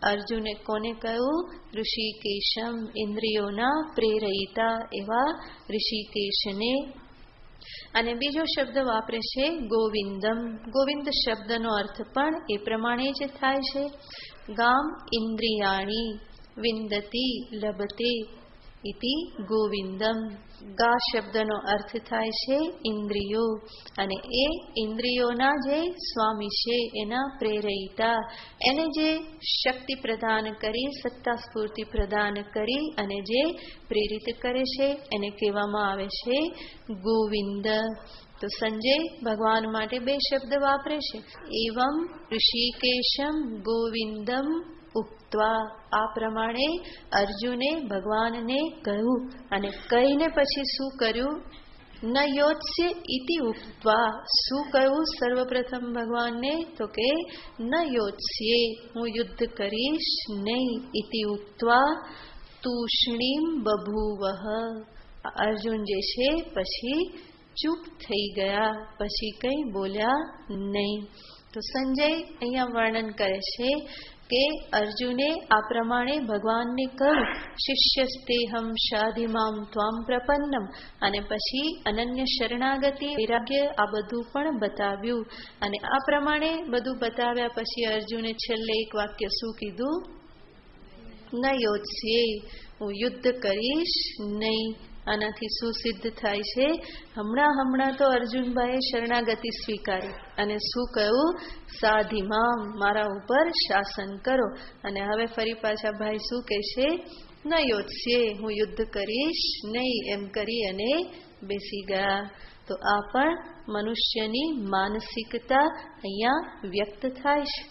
અર્જુને કોને કહ્યું? ઋષિકેશમ, ઇન્દ્રિયોના પ્રેરયિતા એવા ઋષિકેશને. અને બીજો શબ્દ વાપરે છે ગોવિંદમ. ગોવિંદ શબ્દનો અર્થ પણ એ પ્રમાણે જ થાય છે. ગામ ઇન્દ્રિયાણી વિંદતી લભતે ઇતિ ગોવિંદમ. ગા શબ્દનો અર્થ થાય છે ઇન્દ્રિયો, અને એ ઇન્દ્રિયોના જે સ્વામી છે, એના પ્રેરયિતા, એને જે શક્તિ પ્રદાન કરી, સત્તા સ્ફૂર્તિ પ્રદાન કરી અને જે પ્રેરિત કરે છે એને કહેવામાં આવે છે ગોવિંદ. તો સંજય ભગવાન માટે બે શબ્દ વાપરે છે. એવમ ઋષિકેશમ ગોવિંદમ ઉક્ત્વા. આ પ્રમાણે અર્જુને ભગવાનને કહ્યું, અને કહીને પછી શું કર્યું? ન યોત્સ્ય ઇતિ ઉક્ત્વા. શું કહ્યું સર્વપ્રથમ ભગવાનને? તો કે ન યોત્સ્યે, હું યુદ્ધ કરીશ નહીં. ઇતિ ઉક્ત્વા તૂષ્ણીમ બભૂવઃ. અર્જુન જે છે પછી ચૂપ થઈ ગયા, પછી કંઈ બોલ્યા નહીં. તો સંજય અહીંયા વર્ણન કરે છે કે અર્જુને આ પ્રમાણે ભગવાનને કહ્યું શિષ્યસ્તેહમ શાધિમામ ત્વામ પ્રપન્નમ, અને પછી અનન્ય શરણાગતિ, વૈરાગ્ય આ બધું પણ બતાવ્યું. અને આ પ્રમાણે બધું બતાવ્યા પછી અર્જુને છેલ્લે એક વાક્ય શું કીધું? ન યોત્સ્યે, હું યુદ્ધ કરીશ નહીં. આનાથી શું સિદ્ધ થાય છે? હમણાં તો અર્જુનભાઈએ શરણાગતિ સ્વીકારી અને શું કહ્યું? સાધિમામ, મારા ઉપર શાસન કરો. અને હવે ફરી પાછા ભાઈ શું કહે છે? ન યોત્સ્યે, હું યુદ્ધ કરીશ નહીં, એમ કરી અને બેસી ગયા. તો આ પણ મનુષ્યની માનસિકતા અહીંયા વ્યક્ત થાય છે.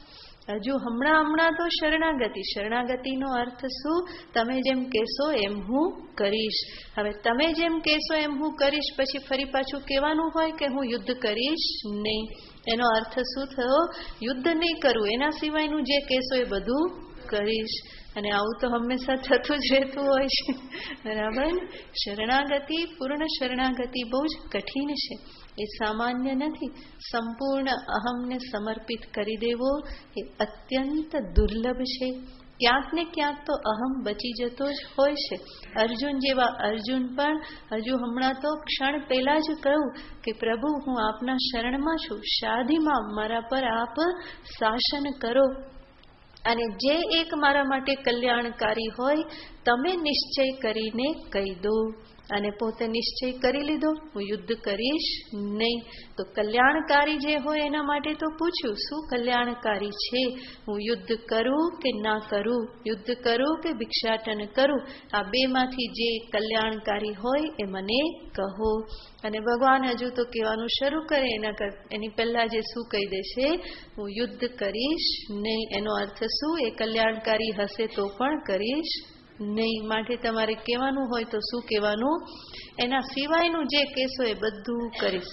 હજુ હમણાં તો શરણાગતિનો અર્થ શું? તમે જેમ કહેશો એમ હું કરીશ. હવે તમે જેમ કહેશો એમ હું કરીશ પછી ફરી પાછું કહેવાનું હોય કે હું યુદ્ધ કરીશ નહીં. એનો અર્થ શું થયો? યુદ્ધ નહીં કરું, એના સિવાયનું જે કહેશો એ બધું કરીશ. અને આવું તો હંમેશા થતું જ રહેતું હોય છે, બરાબર ને? શરણાગતિ, પૂર્ણ શરણાગતિ બહુ જ કઠિન છે, એ સામાન્ય નથી. સંપૂર્ણ અહમને સમર્પિત કરી દેવો એ અત્યંત દુર્લભ છે. ક્યાંક ને ક્યાંક તો અહમ બચી જતો જ હોય છે. અર્જુન જેવા અર્જુન પણ હજુ હમણાં તો ક્ષણ પહેલા જ કહ્યું કે પ્રભુ હું આપના શરણમાં છું, શાધીમાં મારા પર આપ શાસન કરો, અને જે એક મારા માટે કલ્યાણકારી હોય તમે નિશ્ચય કરીને કહી દો. અને પોતે નિશ્ચય કરી લીધો, હું યુદ્ધ કરીશ નહીં. તો કલ્યાણકારી જે હોય એના માટે તો પૂછ્યું શું કલ્યાણકારી છે? હું યુદ્ધ કરું કે ના કરું, યુદ્ધ કરું કે ભિક્ષાટન કરું, આ બેમાંથી જે કલ્યાણકારી હોય એ મને કહો. અને ભગવાન હજુ તો કહેવાનું શરૂ કરે એની પહેલા જે શું કહી દેશે? હું યુદ્ધ કરીશ નહીં. એનો અર્થ શું? એ કલ્યાણકારી હશે તો પણ કરીશ નહીં. માટે તમારે કહેવાનું હોય તો શું કહેવાનું? એના સિવાયનું જે કહેશો એ બધું કરીશ.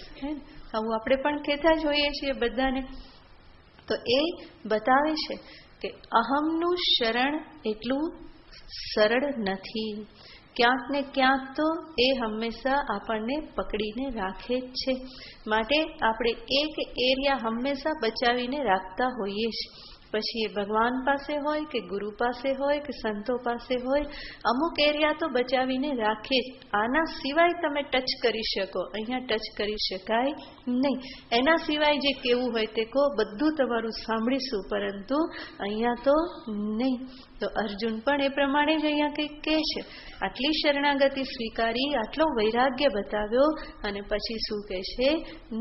આવું આપણે પણ કહેતા જોઈએ છીએ બધાને. તો એ બતાવે છે કે અહમનું શરણ એટલું સરળ નથી. ક્યાંક ને ક્યાંક તો એ હંમેશા આપણને પકડીને રાખે જ છે. માટે આપણે એક એરિયા હંમેશા બચાવીને રાખતા હોઈએ છીએ. પછી એ ભગવાન પાસે હોય કે ગુરુ પાસે હોય કે સંતો પાસે હોય, અમુક એરિયા તો બચાવીને રાખે. આના સિવાય તમે ટચ કરી શકો, અહીંયા ટચ કરી શકાય નહીં. એના સિવાય જે કેવું હોય તે કહો, બધું તમારું સાંભળીશું, પરંતુ અહીંયા તો નહીં. તો અર્જુન પણ એ પ્રમાણે જ અહીંયા કંઈક કહે છે. આટલી શરણાગતિ સ્વીકારી, આટલો વૈરાગ્ય બતાવ્યો, અને પછી શું કહે છે?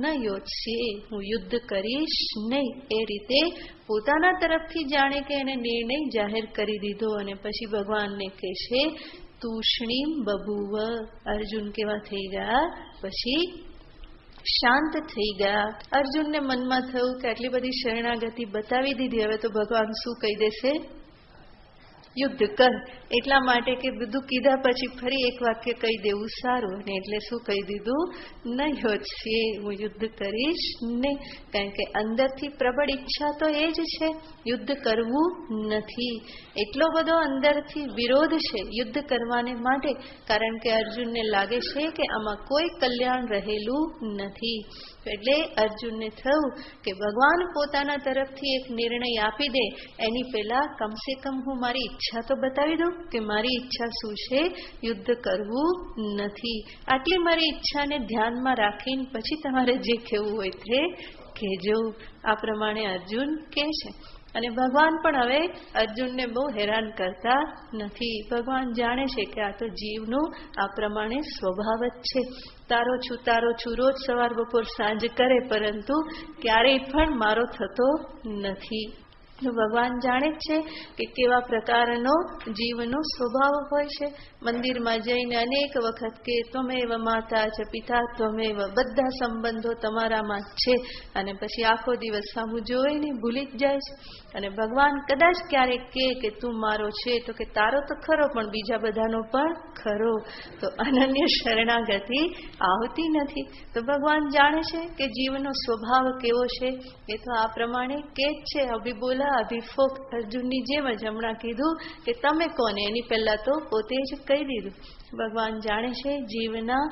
ન યોત્સ્યે, હું યુદ્ધ કરીશ નહીં. એ રીતે પોતાના તરફથી જાણે કે એને નિર્ણય જાહેર કરી દીધો. અને પછી ભગવાનને કહે છે તુષ્ણીમ બભુવ. અર્જુન કેવા થઈ ગયા? પછી શાંત થઈ ગયા. અર્જુનને મનમાં થયું કે આટલી બધી શરણાગતિ બતાવી દીધી, હવે તો ભગવાન શું કહી દેશે? યુદ્ધ કર. એટલા માટે કે બધું કીધા પછી ફરી એક વાક્ય કહી દેવું સારું. અને એટલે શું કહી દીધું? ન યોત્સ્યે, હું યુદ્ધ કરીશ નહીં. કારણ કે અંદરથી પ્રબળ ઈચ્છા તો એ જ છે, યુદ્ધ કરવું નથી. એટલો બધો અંદરથી વિરોધ છે યુદ્ધ કરવાને માટે, કારણ કે અર્જુનને લાગે છે કે આમાં કોઈ કલ્યાણ રહેલું નથી. એટલે અર્જુનને થયું કે ભગવાન પોતાના તરફથી એક નિર્ણય આપી દે એની પહેલા કમસે કમ હું મારી ઈચ્છા તો બતાવી દઉં કે મારી ઈચ્છા શું છે? યુદ્ધ કરવું નથી. આટલી મારી ઈચ્છાને ધ્યાનમાં રાખીને પછી તમારે જે કહેવું હોય તે કહેજો. આ પ્રમાણે અર્જુન કહે છે. અને ભગવાન પણ હવે અર્જુનને બહુ હેરાન કરતા નથી. ભગવાન જાણે છે કે આ તો જીવનું આ પ્રમાણે સ્વભાવ જ છે. તારો છું રોજ સવાર બપોર સાંજ કરે, પરંતુ ક્યારેય પણ મારો થતો નથી. ભગવાન જાણે જ છે કે કેવા પ્રકારનો જીવનો સ્વભાવ હોય છે. મંદિરમાં જઈને અનેક વખત કે ત્વમેવ માતા ચ પિતા ત્વમેવ, બધા સંબંધો તમારામાં જ છે, અને પછી આખો દિવસ સામું જોઈને ભૂલી જ જાય છે. અને ભગવાન કદાચ ક્યારેક કે તું મારો છે, તો કે તારો તો ખરો પણ બીજા બધાનો પણ ખરો. તો અનન્ય શરણાગતિ આવતી નથી. તો ભગવાન જાણે છે કે જીવનો સ્વભાવ કેવો છે. એ તો આ પ્રમાણે કે જ છે. અભિબોલા અભિફોક, અર્જુનની જેમ જ હમણાં કીધું કે તમે કોને, એની પહેલા તો પોતે જ કહી દીધું. ભગવાન જાણે છે જીવના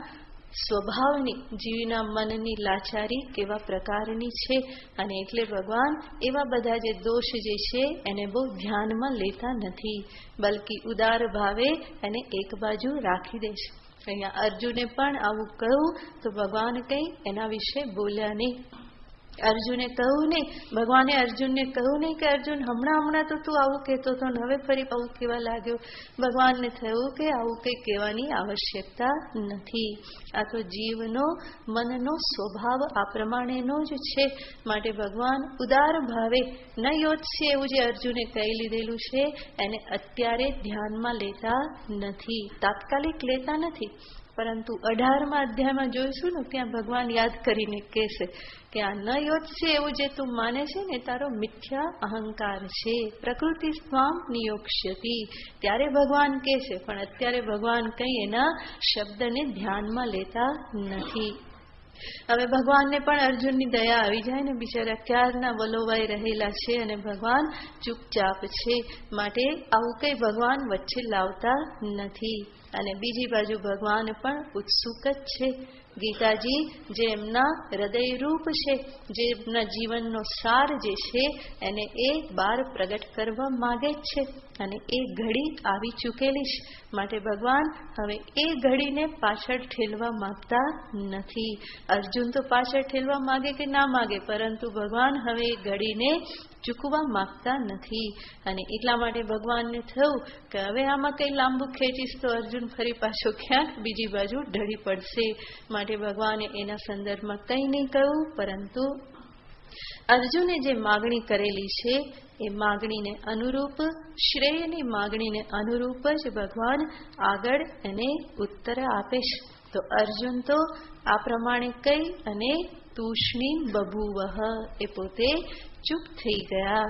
સ્વભાવની, જીવના મનની લાચારી કેવા પ્રકારની છે. અને એટલે ભગવાન એવા બધા જે દોષ જે છે એને બહુ ધ્યાનમાં લેતા નથી, બલકી ઉદાર ભાવે એને એક બાજુ રાખી દે છે. અહીંયા અર્જુને પણ આવું કહ્યું તો ભગવાન કંઈ એના વિશે બોલ્યા નહીં. અર્જુને કહ્યું નહીં, ભગવાને અર્જુનને કહ્યું નહીં કે અર્જુન હમણાં તો તું આવું કહેતો હતો ને હવે ફરી આવું કહેવા લાગ્યો. ભગવાનને થયું કે આવું કંઈ કહેવાની આવશ્યકતા નથી. આ તો જીવનો મનનો સ્વભાવ આ પ્રમાણેનો જ છે. માટે ભગવાન ઉદાર ભાવે ન યોત્સ્યે એવું જે અર્જુને કહી લીધેલું છે એને અત્યારે ધ્યાનમાં લેતા નથી, તાત્કાલિક લેતા નથી. પરંતુ 18મા અધ્યાયમાં જોઈશું ને ત્યાં ભગવાન યાદ કરીને કહેશે કે આ ન યોજશે એવું જે તું માને છે ને તારો મિથ્યા અહંકાર છે. પ્રકૃતિ સ્વામ નિયોક્ષ્યતિ ત્યારે ભગવાન કહેશે, પણ અત્યારે ભગવાન કંઈ એના શબ્દને ધ્યાનમાં લેતા નથી. હવે ભગવાનને પણ અર્જુનની દયા આવી જાય ને, બિચારા ક્યારના વલોવાઈ રહેલા છે અને ભગવાન ચૂપચાપ છે, માટે આવું કઈ ભગવાન વચ્ચે લાવતા નથી. અને બીજી બાજુ ભગવાન પણ ઉત્સુક જ છે. ગીતાજી જે એમના હૃદયરૂપ છે, જે એમના જીવનનો સાર જે છે એને એ બહાર પ્રગટ કરવા માગે જ છે, અને એ ઘડી આવી ચૂકેલી છે. માટે ભગવાન હવે એ ઘડીને પાછળ ઠેલવા માંગતા નથી. અર્જુન તો પાછળ ઠેલવા માગે કે ના માગે, પરંતુ ભગવાન હવે એ ઘડીને ચૂકવા માંગતા નથી. અને એટલા માટે ભગવાનને થયું કે હવે આમાં કઈ લાંબુ ખેંચીશ તો અર્જુન ફરી પાછો ક્યાંક બીજી બાજુ ઢળી પડશે. માટે ભગવાને એના સંદર્ભમાં કંઈ નહીં કહ્યું, પરંતુ અર્જુને જે માગણી કરેલી છે એ માગણીને અનુરૂપ, શ્રેયની માગણીને અનુરૂપ જ ભગવાન આગળ એને ઉત્તર આપે છે. તો અર્જુન તો આ પ્રમાણે કહી અને તૂષ્ણીમ બભૂવઃ એ પોતે ચૂપ થઈ ગયા.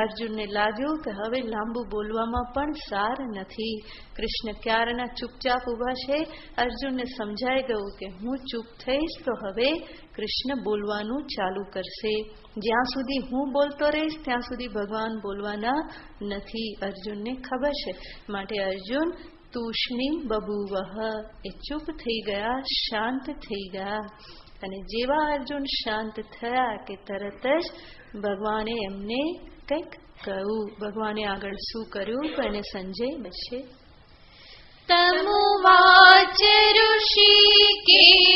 અર્જુનને લાગ્યું કે હવે લાંબુ બોલવામાં પણ સાર નથી. કૃષ્ણ ક્યારના ચૂપચાપ ઊભા છે. અર્જુનને સમજાઈ ગયું કે હું ચૂપ થઈશ તો હવે કૃષ્ણ બોલવાનું ચાલુ કરશે. જ્યાં સુધી હું બોલતો રહીશ ત્યાં સુધી ભગવાન બોલવાના નથી, અર્જુનને ખબર છે. માટે અર્જુન તૂષ્ણીમ બભૂવઃ એ ચૂપ થઈ ગયા, શાંત થઈ ગયા. અને જેવા અર્જુન શાંત થયા કે તરત જ ભગવાને એમને કંઈક કહ્યું. ભગવાને આગળ શું કર્યું તો એને સંજય બચશે. તમુવાચ ઋષિકેશઃ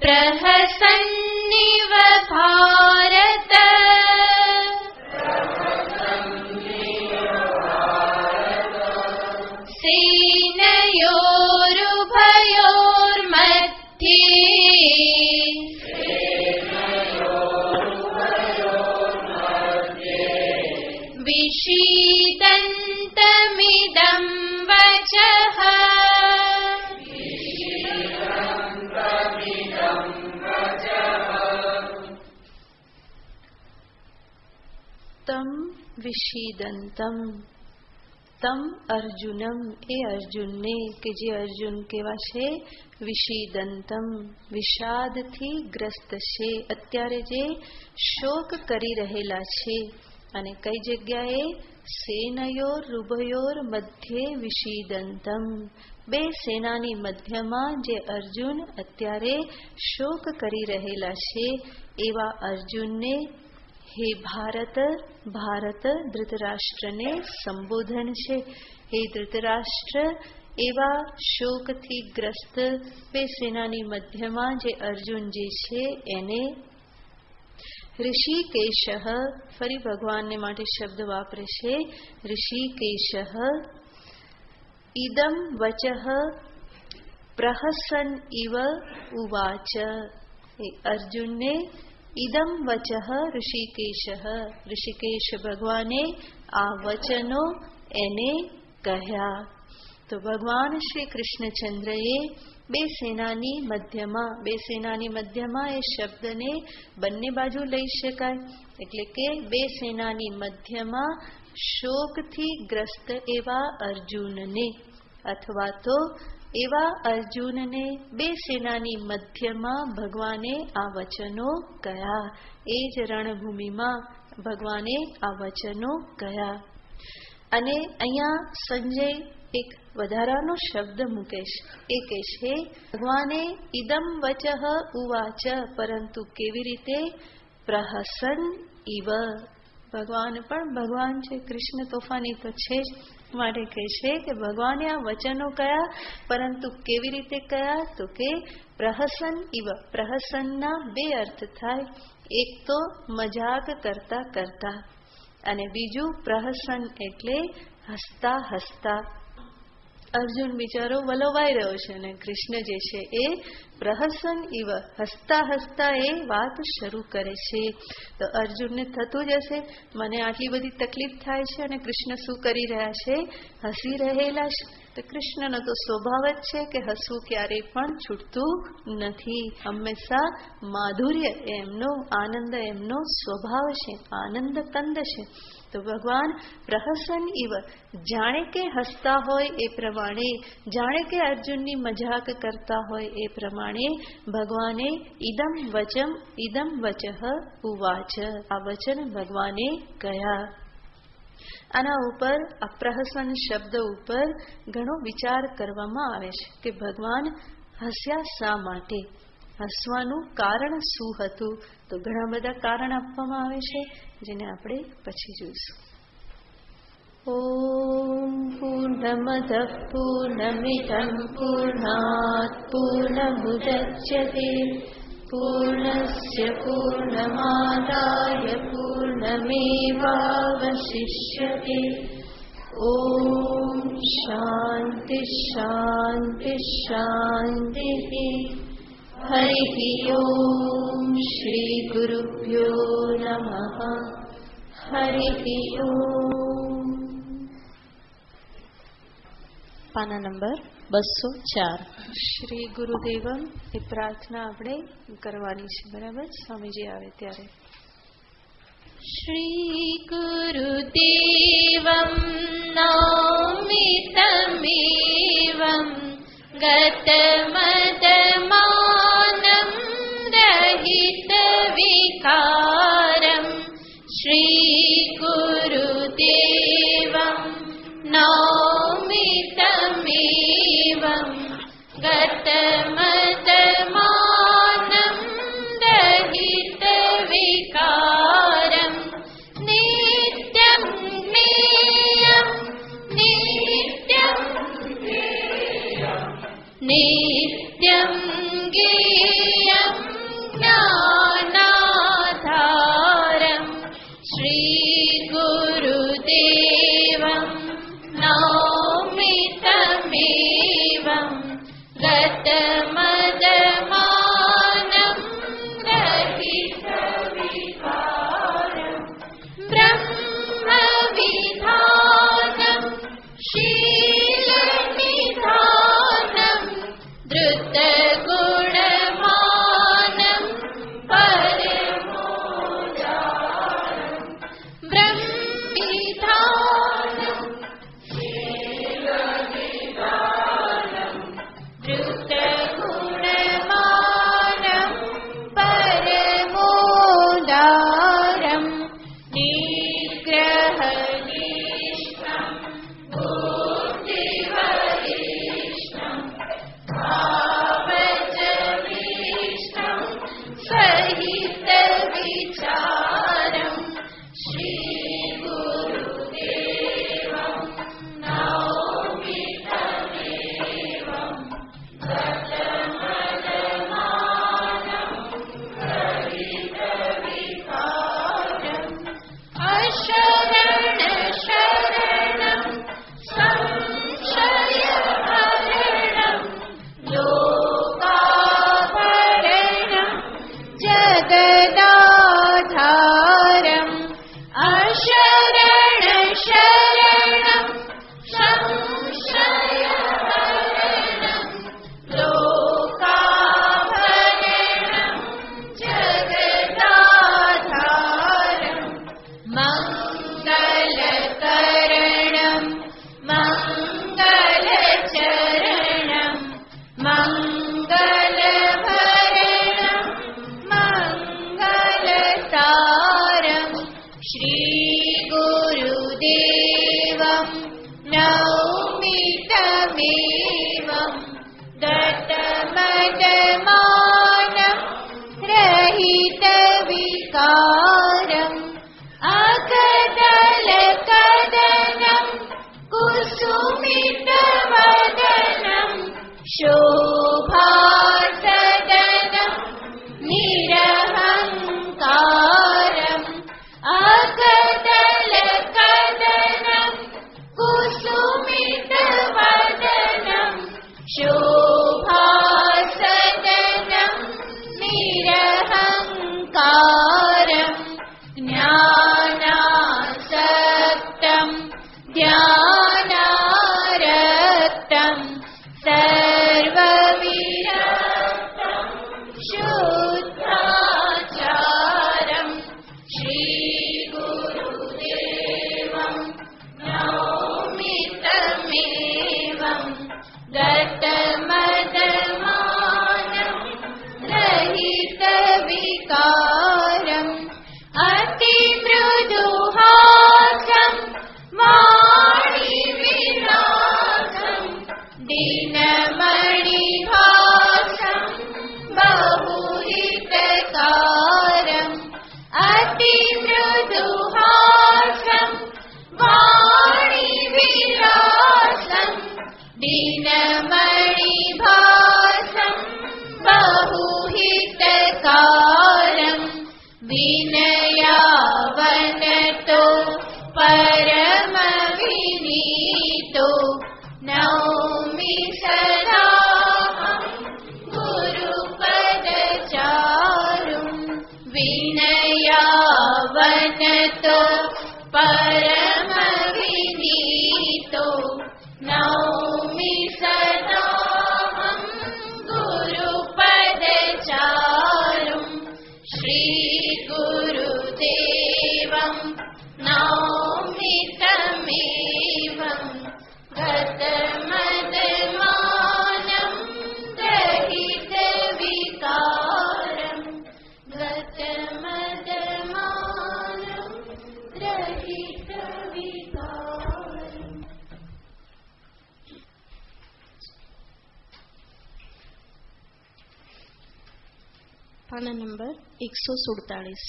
પ્રહસન્નિવ ભારત વિષીદन्तમિદં વચઃ. તમ વિષીદંતમ, તમ અર્જુનમ એ અર્જુનને, કે જે અર્જુન કેવા છે, વિષીદંતમ વિષાદથી ગ્રસ્ત છે, અત્યારે જે શોક કરી રહેલા છે. અને કઈ જગ્યાએ? સેનયોર રૂભયોર મધ્યે વિષીદંતમ, બે સેનાની મધ્યમાં જે અર્જુન અત્યારે શોક કરી રહેલા છે એવા અર્જુનને હે ભારત, ભારત ધૃતરાષ્ટ્રને સંબોધન છે. હે ધૃતરાષ્ટ્ર, એવા શોકથી ગ્રસ્ત બે સેનાની મધ્યમાં જે અર્જુન જે છે એને ઋષિકેશ, ફરી ભગવાનને માટે શબ્દ વાપરે છે ઋષિકેશ, ઇદમ વચઃ પ્રહસન ઇવ ઉવાચ. એ અર્જુનને ઇદમ વચઃ ઋષિકેશ, ઋષિકેશ ભગવાને આ વચનો એને કહ્યા. તો ભગવાન શ્રી કૃષ્ણચંદ્રએ બે સેનાની મધ્યમાં, બે સેનાની મધ્યમાં એ શબ્દને બંને બાજુ લઈ શકાય, એટલે કે બે સેનાની મધ્યમાં શોકથી ગ્રસ્ત એવા અર્જુનને, અથવા તો એવા અર્જુનને બે સેનાની મધ્યમાં ભગવાને આ વચનો કહ્યા. એ જ રણભૂમિમાં ભગવાને આ વચનો કહ્યા. અને અહીંયા સંજય એક વધારાનો શબ્દ મૂકે છે. એ કહે છે ભગવાને ઇદમ વચઃ ઉવાચ, પરંતુ કેવી રીતે? પ્રહસન ઇવ. ભગવાન પણ ભગવાન છે, કૃષ્ણ તોફાની તો છે જ, માટે કહે છે કે ભગવાને આ વચનો કયા, પરંતુ કેવી રીતે કયા? તો કે પ્રહસન ઇવ. પ્રહસનના બે અર્થ થાય. એક તો મજાક કરતા કરતા, અને બીજું પ્રહસન એટલે હસતા હસતા. અર્જુન બિચારો વલોવાઈ રહ્યો છે અને કૃષ્ણ જે છે એ પ્રહસન ઇવ, હસતા હસતા એ વાત શરૂ કરે છે. તો અર્જુનને થતું જ હશે, મને આટલી બધી તકલીફ થાય છે અને કૃષ્ણ શું કરી રહ્યા છે? હસી રહેલા છે. તો કૃષ્ણનો તો સ્વભાવ જ છે કે હસવું ક્યારેય પણ છૂટતું નથી. હંમેશા માધુર્ય એમનો, આનંદ એમનો સ્વભાવ છે, આનંદ કંદ છે. તો ભગવાન પ્રહસન ઇવ, જાણે કે હસતા હોય એ પ્રમાણે, જાણે કે અર્જુનની મજાક કરતા હોય એ પ્રમાણે ભગવાને ઇદમ વચઃ ઉવાચ, આ વચન ભગવાને કહ્યા. આના ઉપર, આ પ્રહસન શબ્દ ઉપર ઘણો વિચાર કરવામાં આવે છે કે ભગવાન હસ્યા શા માટે, હસવાનું કારણ શું હતું. તો ઘણા બધા કારણ આપવામાં આવે છે, જેને આપણે પછી જોઈશું. ઓમ પૂર્ણમદઃ પૂર્ણમિદં પૂર્ણાત પૂર્ણમુદચ્યતે પૂર્ણસ્ય પૂર્ણમાદાય પૂર્ણમેવાવશિષ્યતે. ઓમ શાંતિ શાંતિ શાંતિ. હરિ ઓમ શ્રી ગુરુભ્યો નમઃ. હરિ ઓમ. પાના નંબર 204. શ્રી ગુરુદેવમ એ પ્રાર્થના આપણે કરવાની છે, બરાબર? સ્વામીજી આવે ત્યારે. શ્રી ગુરુદેવમ નૌમિ તમેવં ગતમદમાનં રહિત વિકારં. શ્રી ગુરુદેવં નૌમિ તમેવં ગતમદમાનં રહિત વિકારં. નિત્યં જ્ઞેયં નિત્યં નિત્યં જ્ઞેયં જ્ઞાનાધારં. શ્રી ગુરુદેવં નૌમિ તમેવં ગતમદમાનં રહિત વિકારં. બ્રહ્મવિધાનં શીલનિધાનં ધૃતગુણમાનં પરમોદારં. બ્રહ્મવિધાનં શીલનિધાનં ધૃતગુણમાનં પરમોદારં. નિગ્રહનિષ્ઠં બુદ્ધિવરિષ્ઠં ભાવજનિષ્ઠં સહિત વિચારં. શ્રી ગુરુદેવં નૌમિ તમેવં ગતમદમાનં રહિત વિકારં. અશરણ શરણં સંશયહરણં લોકાભરણં જગદાધારં. અશરણ શરણં સંશયહરણં લોકાભરણં જગદાધારં. મંગલકરણં મંગલચરણં મંગલભરણં મંગલસારં. શ્રી ગુરુદેવં નૌમિ તમેવં ગતમદમાનં રહિત વિકારં. અકદલકદनं કુસુમિતવદनं શોભાસદनं નિરહંકારં. અકદલકદनं કુસુમિતવદनं શોભાસદनं नौमि तमेवं गतमदमानं रहितविकारम् अतिमृदुहासं वाणिविलासं दीनमणिभासं बहुहितकारम् अतिमृदुहासं वाणिविलासं दीनमणिभासं बहुहितकारम् विनयावनतो परमविनीतो नौमि सदाहं गुरुपदचारुं विनयावनतो परमविनीतो नौमि सदाहं गुरुपदचारुं श्रीगुरुदेवं नौमि तमेवं गतमदमानं रहितविकारम् गतमदमानं रहितविकारम्। પાના નંબર 147.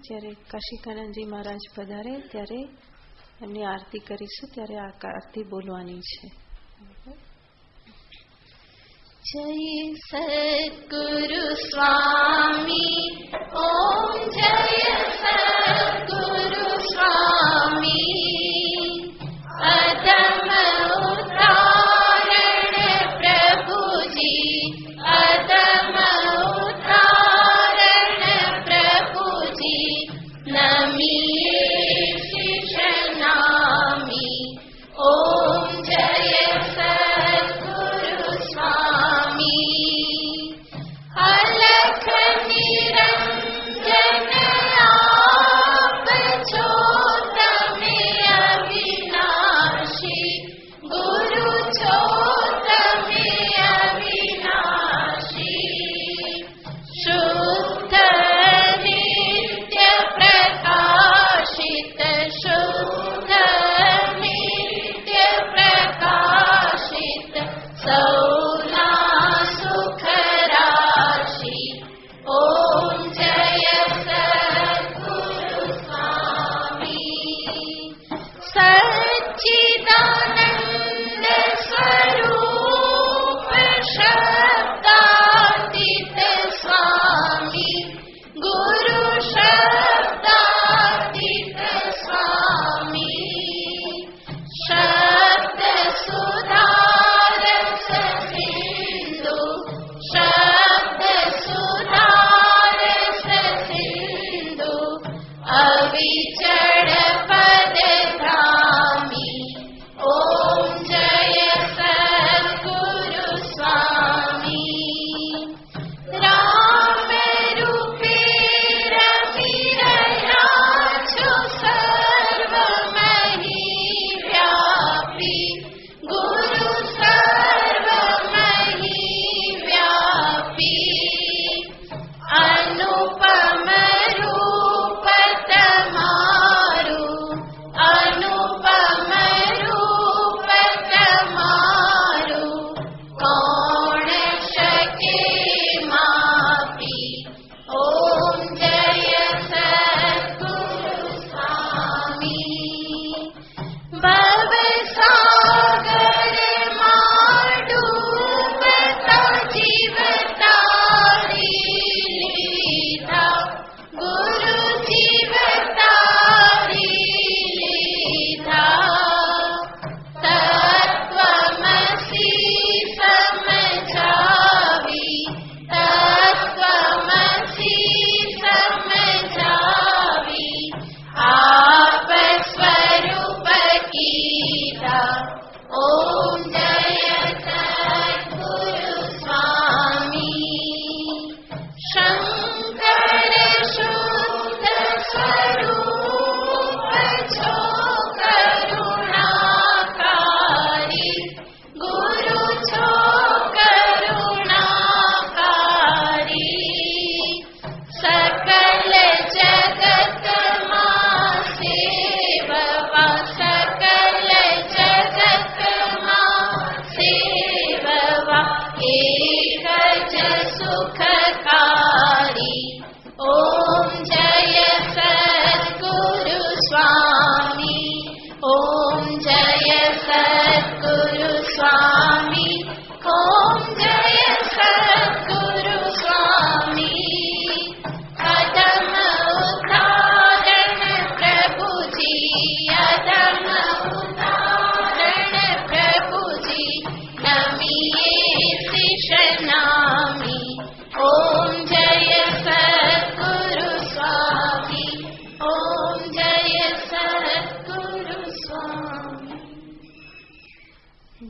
જ્યારે કાશીકાનંદજી મહારાજ પધારે ત્યારે એમની આરતી કરીશું, ત્યારે આ આરતી બોલવાની છે. जय सद्गुरु स्वामी ओम जय सद्गुरु स्वामी अदम उदाहरण प्रभु जी अदम उदाहरण प्रभु जी नमिये शिष नामी ओम जय सद्गुरु स्वामी अलख निरंजन आप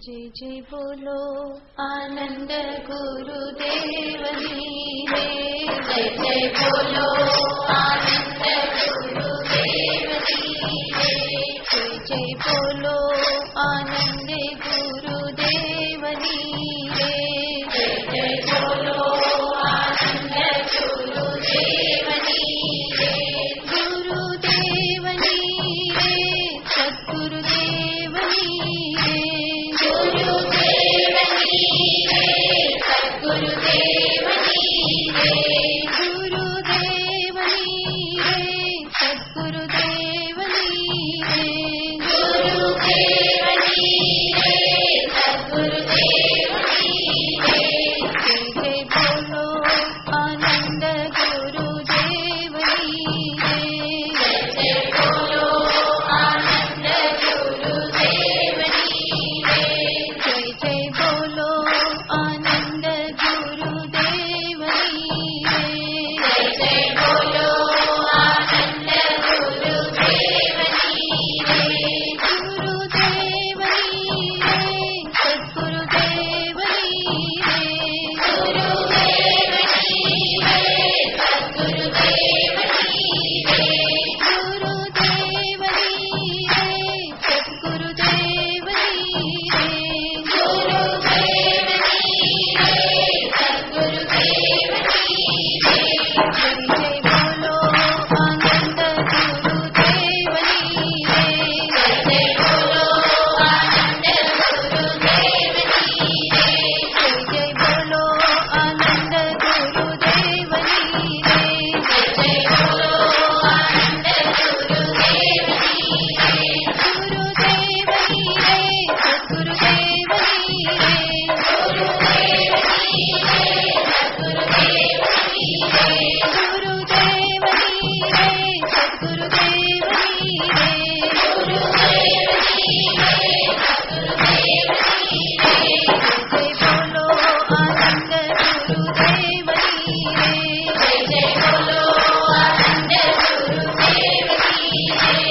जय जय बोलो आनंद गुरुदेवनी रे, जय जय बोलो आनंद गुरुदेवनी रे, जय जय बोलो आनंद गुरुदेवनी रे, जय जय बोलो आनंद गुरुदेवनी रे, गुरुदेवनी रे, सद्गुरुदेवनी रे, गुरुदेवनी रे, सद्गुरुदेवनी रे, गुरुदेवनी रे, सद्गुरुदेवनी रे, गुरुदेवनी रे, सद्गुरुदेवनी रे, जय जय बोलो आनंद गुरुदेवनी रे, जय जय बोलो आनंद गुरुदेवनी रे, जय जय बोलो आनंद गुरुदेवनी रे, जय जय बोलो आनंद गुरुदेवनी रे, गुरुदेवनी रे, सद्गुरुदेवनी रे, गुरुदेवनी रे, सद्गुरुदेवनी रे, गुरुदेवनी रे, सद्गुरुदेवनी रे, गुरुदेवनी रे, सद्गुरुदेवनी रे, जय जय बोलो आनंद गुरुदेवनी रे, जय जय बोलो आनंद गुरुदेवनी रे, जय जय बोलो आनंद गुरुदेवनी रे, जय जय बोलो आनंद गुरुदेवनी रे, गुरुदेवनी रे, सद्गुरुदेवनी रे, गुरुदेवनी रे, सद्गुरुदेवनी रे, गुरुदेवनी रे, सद्गुरुदेवनी रे, गुरुदेवनी रे, सद्गुरुदेवनी रे, जय बोलो आनंद गुरुदेवनी रे, जय जय बोलो आनंद गुरुदेवनी रे,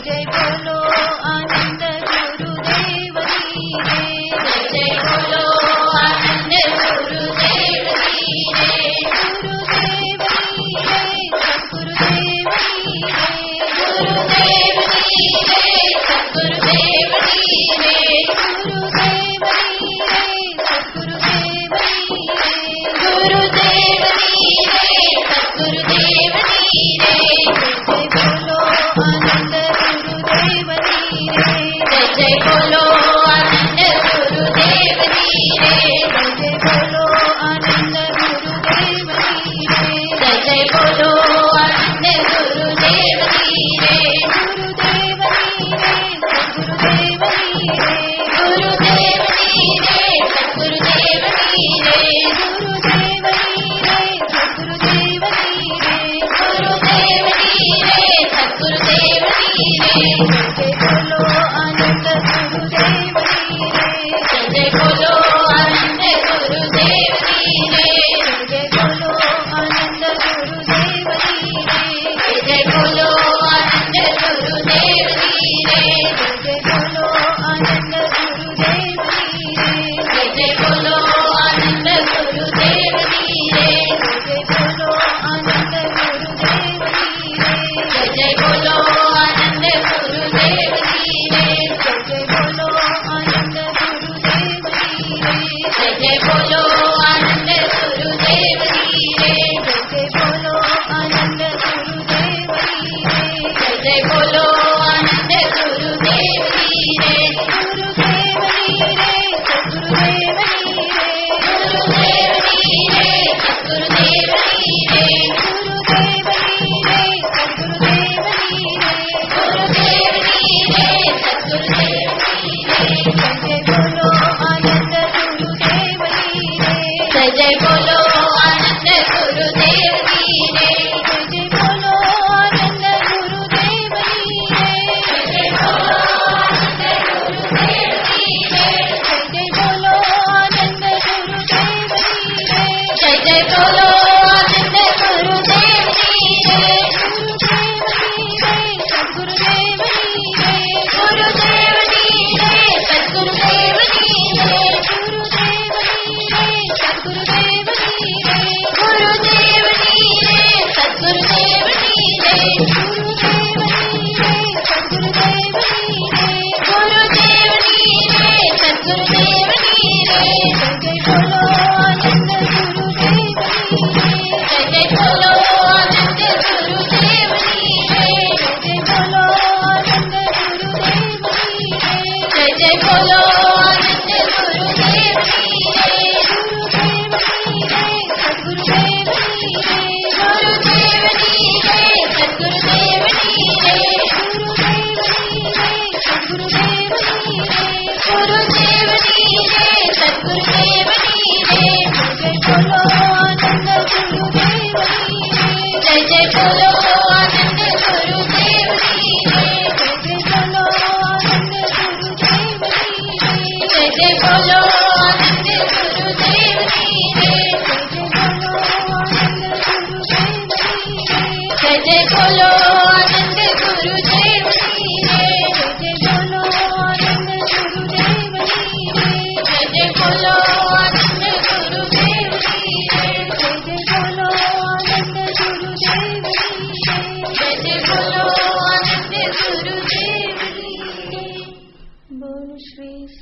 जय जय बोलो आनंद गुरुदेवनी रे, जय जय बोलो आनंद गुरुदेवनी रे, गुरुदेवनी रे, सद्गुरुदेवनी रे, गुरुदेवनी रे, सद्गुरुदेवनी रे, गुरुदेवनी रे, सद्गुरुदेवनी रे, गुरुदेवनी रे, सद्गुरुदेवनी रे, जय बोलो आनंद गुरुदेवनी रे, जय जय बोलो आनंद गुरुदेवनी रे, जय बोलो आनंद गुरुदेवनी रे, जय जय बोलो आनंद गुरुदेवनी रे, गुरुदेवनी रे, सद्गुरुदेवनी रे, गुरुदेवनी रे, सद्गुरुदेवनी रे, गुरुदेवनी रे, सद्गुरुदेवनी रे, गुरुदेवनी रे, सद्गुरुदेवनी रे, जय बोलो आनंद गुरुदेवनी रे, जय जय बोलो आनंद गुरुदेवनी रे, जय बोलो आनंद गुरुदेवनी रे, जय जय बोलो आनंद गुरुदेवनी रे, जय बोलो आनंद गुरुदेवनी रे, जय जय बोलो आनंद गुरुदेवनी रे, जय बोलो आनंद गुरुदेवनी रे, जय जय बोलो आनंद गुरुदेवनी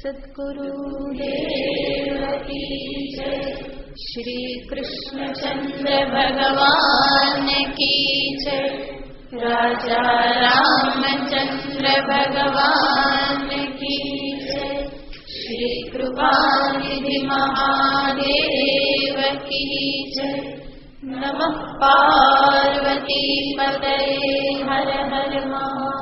सद्गुरुदेव की जय। श्री कृष्णचंद्र भगवान की जय। राजा रामचंद्र भगवान की जय। श्री कृपानिधि महादेव की जय। नमः पार्वती पतये हर हर महादेव।